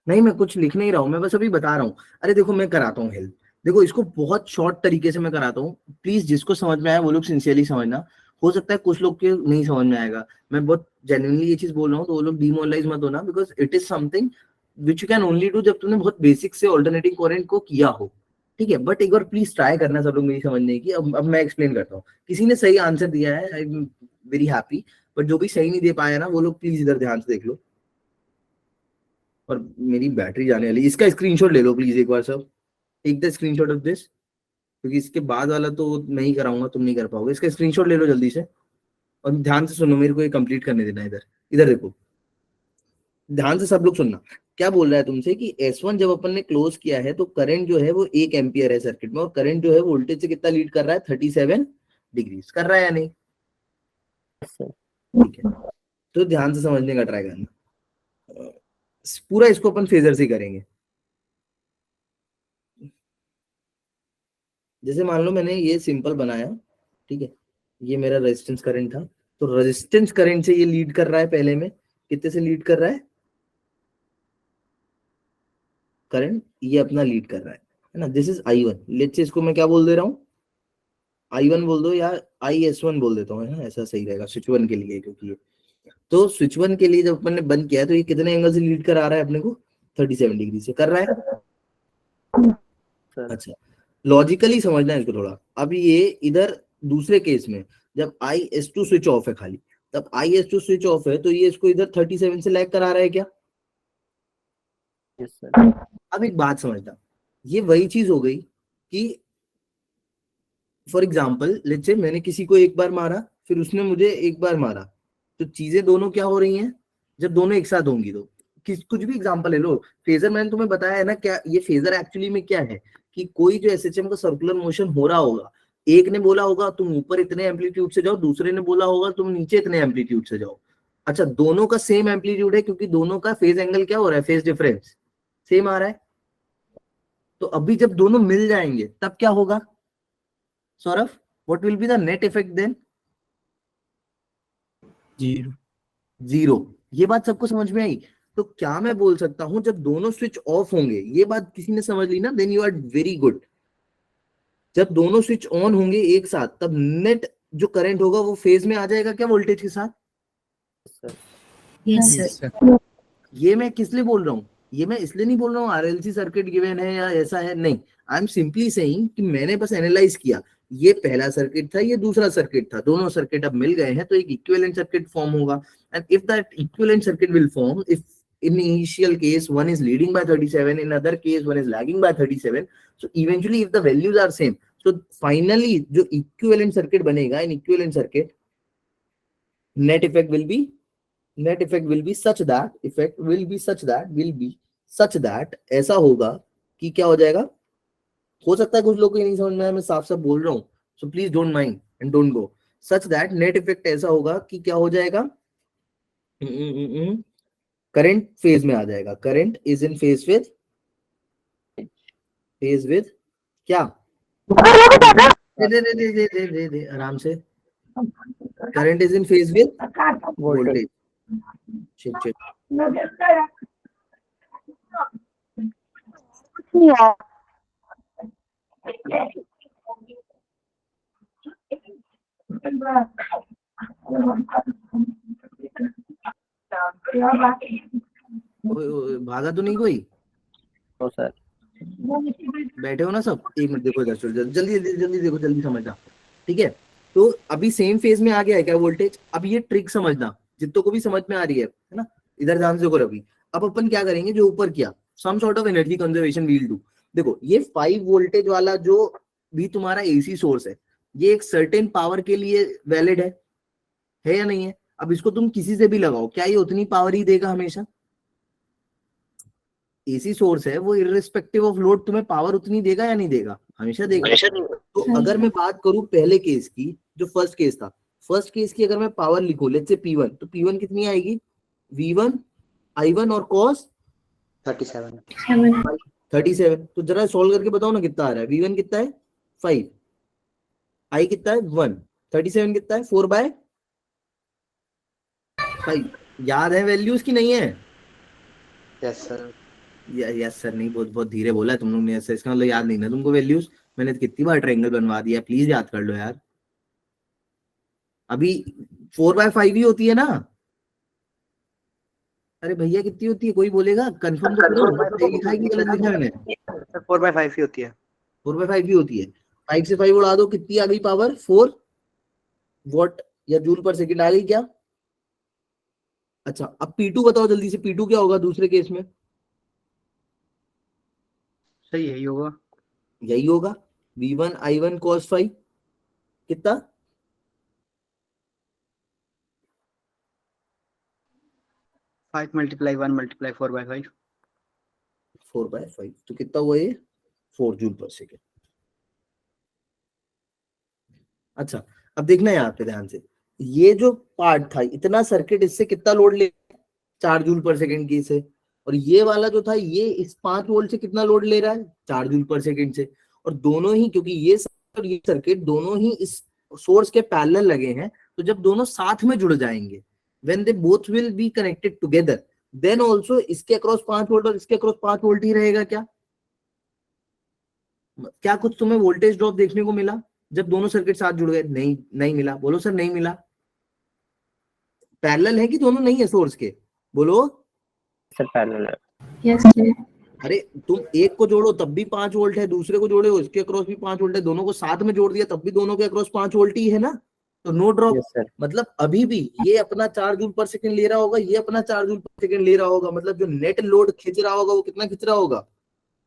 नहीं मैं कुछ लिख नहीं रहा हूँ, मैं बस अभी बता रहा हूँ। अरे देखो मैं कराता हूँ हेल्प, देखो इसको बहुत शॉर्ट तरीके से मैं कराता हूँ, प्लीज जिसको समझ में आया वो लोग सिंसियरली समझना। हो सकता है कुछ लोग के नहीं समझ में आएगा, मैं बहुत जेन्युइनली ये चीज बोल रहा हूँ, तो वो लोग डिमोरलाइज मत होना, because it is something which you can only do जब तुमने बहुत बेसिक से ऑल्टरनेटिंग करंट को किया हो, ठीक है। बट एक बार प्लीज ट्राई करना सब लोग मेरी समझने की। अब मैं एक्सप्लेन करता हूँ। किसी ने सही आंसर दिया है, I am very happy, but जो भी सही नहीं दे पाया ना वो लोग प्लीज इधर ध्यान से देख लो। और मेरी बैटरी जाने वाली, इसका स्क्रीनशॉट ले लो प्लीज एक बार सब, take the screenshot of this, क्योंकि इसके बाद वाला तो नहीं कराऊंगा, तुम नहीं कर पाओगे। इसका स्क्रीनशॉट ले लो जल्दी से, और ध्यान से सुनो, मेरे को ये कंप्लीट करने देना। इधर इधर देखो, ध्यान से सब लोग सुनना। क्या बोल रहा है तुमसे कि S1 जब अपन ने क्लोज किया है तो करंट जो है वो 1 एम्पियर है सर्किट में, और करंट जो है वोल्टेज से कितना लीड कर रहा है, 37 डिग्रीज कर रहा है या नहीं? ठीक है, तो ध्यान से समझने का ट्राई करना। पूरा इसको अपन फेजर से करेंगे। जैसे मान लो मैंने ये सिंपल बनाया, ठीक है, ये मेरा रेजिस्टेंस करंट था, तो रेजिस्टेंस करंट से ये लीड कर रहा है, पहले में कितने से लीड कर रहा है करंट, ये अपना लीड कर रहा है ना, this is I1। Let's say इसको मैं क्या बोल दे रहा हूँ, I1 बोल दो, या IS1 बोल देता हूँ, है ना, ऐसा सही रहेगा स्विच 1 के लिए, क्योंकि ये तो स्विच 1 के लिए जब अपन ने बंद किया है तो ये कितने एंगल से लीड कर आ रहा है अपने को, 37 डिग्री से कर रहा है। सर अच्छा, लॉजिकली समझना है इसको थोड़ा। अब ये इधर दूसरे केस में जब IS2 स्विच ऑफ है खाली, तब IS2 स्विच ऑफ है तो ये इसको इधर 37 से लैग करा रहा है क्या? Yes sir. अब एक बात समझना, ये वही चीज हो गई कि फॉर एग्जाम्पल लेट्स से मैंने किसी को एक बार मारा, फिर उसने मुझे एक बार मारा, तो चीजें दोनों क्या हो रही हैं जब दोनों एक साथ होंगी तो कुछ भी एग्जांपल ले लो। फेजर मैंने तुम्हें बताया है ना, क्या ये फेजर एक्चुअली में क्या है कि कोई जो एसएचएम का सर्कुलर मोशन हो रहा होगा, एक ने बोला होगा तुम ऊपर इतने एम्पलीट्यूड से जाओ, दूसरे ने बोला होगा तुम नीचे इतने एम्पलीट्यूड से जाओ। अच्छा, दोनों का सेम एम्पलीट्यूड है क्योंकि दोनों का फेज एंगल क्या हो रहा है, फेज डिफरेंस सेम आ रहा है। तो अभी जब दोनों मिल जाएंगे तब क्या होगा Saurabh? What will be the net effect then? Zero. ये बात सबको समझ में आई? तो क्या मैं बोल सकता हूं जब दोनों स्विच ऑफ होंगे, ये बात किसी ने समझ ली ना, then you are very good. जब दोनों स्विच ऑन होंगे एक साथ, तब नेट जो करंट होगा वो फेज में आ जाएगा क्या वोल्टेज के साथ? Yes sir. ये मैं किस लिए बोल रहा हूँ? ये मैं इसलिए नहीं बोल रहा हूँ RLC सर्किट गिवन है या ऐसा है, नहीं। आई एम सिंपली सेइंग कि मैंने बस एनालाइज किया, ये पहला सर्किट था, ये दूसरा सर्किट था, दोनों सर्किट अब मिल गए हैं तो एक इक्विवेलेंट सर्किट फॉर्म होगा। And if that equivalent circuit will form, if in initial case one is leading by 37, in other case one is lagging by 37, so eventually if the values are same, so finally जो equivalent circuit बनेगा, in equivalent circuit net effect will be such that ऐसा होगा कि क्या हो जाएगा, हो सकता है कुछ लोगों को नहीं समझ में आया, मैं साफ साफ बोल रहा हूँ, so please don't mind and don't go, such that net effect ऐसा होगा कि क्या हो जाएगा, करंट फेज में आ जाएगा, current is in phase with क्या, दे आराम से, current is in phase with voltage. Shit भागा तो नहीं कोई? तो सर बैठे हो ना सब? एक मिनट देखो इधर, जल्दी देखो, जल्दी समझना, ठीक है? तो अभी सेम फेज में आ गया है क्या वोल्टेज? अब ये ट्रिक समझना, जितनों को भी समझ में आ रही है ना, इधर ध्यान से देखो रवि। अब अपन क्या करेंगे, जो ऊपर किया some sort of energy conservation we'll do. देखो ये 5 वोल्टेज वाला जो भी तुम्हारा एसी सोर्स है, ये एक सर्टेन पावर के लिए वैलिड है या नहीं है? अब इसको तुम किसी से भी लगाओ, क्या ये उतनी पावर ही देगा हमेशा? एसी सोर्स है वो, इररिस्पेक्टिव ऑफ लोड तुम्हें पावर उतनी देगा या नहीं देगा? हमेशा देगा। तो अगर मैं बात करूं पहले केस की, जो फर्स्ट केस था, फर्स्ट केस की अगर मैं पावर लिखूं लेट्स से P1, तो P1 कितनी आएगी? V1 I1 और cos 37। तो जरा सॉल्व करके बताओ ना कितना आ रहा है। V1 कितना है? 5, I कितना है? 1, 37 कितना है? 4/5। याद है वैल्यूज की नहीं है? Yes sir. यस सर नहीं, बहुत धीरे बोला है तुम लोग ने, इसका मतलब याद नहीं ना तुमको वैल्यूज? मैंने कितनी बार ट्रायंगल बनवा दिया, प्लीज याद कर लो यार। अभी 4/5 ही होती है ना? अरे भैया कितनी होती है, कोई बोलेगा? कंफर्म तो करो, सही लिखा है कि गलत लिखा है मैंने? 4/5 ही होती है। 4/5 ही होती है। 5 से 5 उड़ा दो, कितनी आ गई पावर? 4 वॉट या जूल पर सेकंड आ गई क्या? अच्छा, अब P2 बताओ जल्दी से, P2 क्या होगा दूसरे केस में? सही है, यही होगा, V1 I1 cos 5 कितना? 5 × 1 × 4/5। 4/5 तो कितना हुआ ये? 4 जूल पर सेकेंड। अच्छा, अब देखना यहाँ पे ध्यान से, ये जो पार्ट था, इतना सर्किट इससे कितना लोड ले, 4 जूल पर सेकेंड की से, और ये वाला जो था ये इस 5 वोल्ट से कितना लोड ले रहा है? 4 जूल पर सेकेंड से। और दोनों ही, क्योंकि ये सर्किट दोनों ही इस सोर्स के पैरेलल लगे हैं, तो जब दोनों साथ में जुड़ जाएंगे, when they both will be connected together, then also इसके अक्रॉस 5 वोल्ट और इसके अक्रॉस 5 वोल्ट ही रहेगा क्या? क्या कुछ तुम्हें वोल्टेज ड्रॉप देखने को मिला जब दोनों सर्किट साथ जुड़ गए? नहीं मिला। बोलो सर नहीं मिला। पैरेलल है कि दोनों नहीं है सोर्स के? बोलो सर पैरेलल है। Yes sir. अरे तुम एक को जोड़ो तब भी 5 वोल्ट है, दूसरे को जोड़े हो इसके अक्रॉस भी 5 वोल्ट है, दोनों को साथ में जोड़ दिया तब भी दोनों के अक्रॉस 5 वोल्ट ही है ना, तो नो ड्रॉप। Yes sir. मतलब अभी भी ये अपना 4 जूल पर सेकंड ले रहा होगा, ये अपना 4 जूल पर सेकंड ले रहा होगा, मतलब जो नेट लोड खींच रहा होगा वो कितना खींच रहा होगा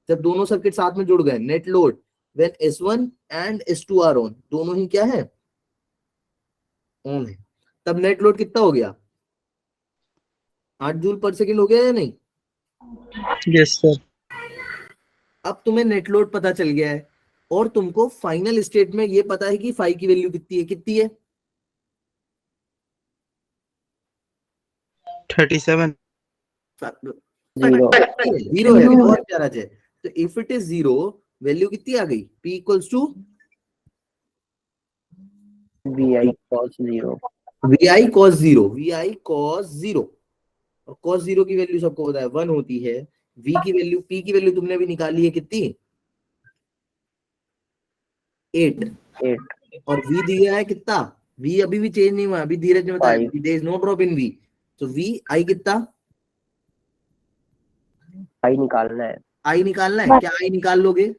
जब दोनों सर्किट साथ में जुड़ गए। Net load when S1 and S2 are on, दोनों ही क्या है, ऑन है, तब नेट लोड कितना हो गया, 8 जूल पर सेकंड हो गया या नहीं। Yes sir. अब तुम्हें नेट लोड पता चल गया है और तुमको फाइनल स्टेट में ये पता है कि फाई की वैल्यू कितनी है, कितनी है 37। जीरो है और प्यारा है। तो if it is zero value कितनी आ गई, P equals to VI cos 0। VI cos 0, VI cos 0, और cos 0 की वैल्यू सबको पता है 1 होती है। V की वैल्यू, P की वैल्यू तुमने भी निकाली है कितनी, 8, और V दिया है कितना, V अभी भी चेंज नहीं हुआ, अभी धीरज ने बताया there is no drop in V, तो V I कितना, I निकालना है। I निकालना है, क्या I निकाल लोगे,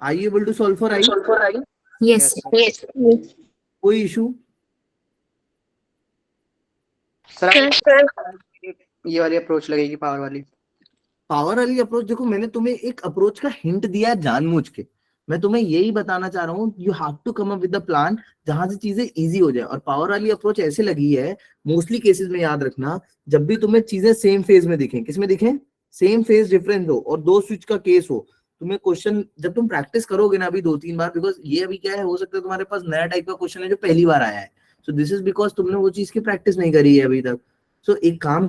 Are you able to solve for I? Yes Yes, कोई इशू, सर ये वाली अप्रोच लगेगी पावर वाली। पावर वाली अप्रोच देखो, मैंने तुम्हें एक अप्रोच का हिंट दिया है जानबूझ के, मैं तुम्हें यही बताना चाह रहा हूँ you have to come up with the plan जहां से चीजें इजी हो जाए। और पावर वाली अप्रोच ऐसे लगी है, मोस्टली केसेस में याद रखना, जब भी तुम्हें चीजें सेम फेज में दिखें, किसमें दिखें, सेम फेज डिफरेंस हो और 2 स्विच का केस हो, तुम्हें क्वेश्चन जब तुम प्रैक्टिस करोगे ना अभी 2-3 बार, बिकॉज ये अभी क्या है, हो सकता है तुम्हारे पास नया टाइप का क्वेश्चन है जो पहली बार आया है, सो दिस इज बिकॉज तुमने वो चीज की प्रैक्टिस नहीं करी है अभी तक। सो एक काम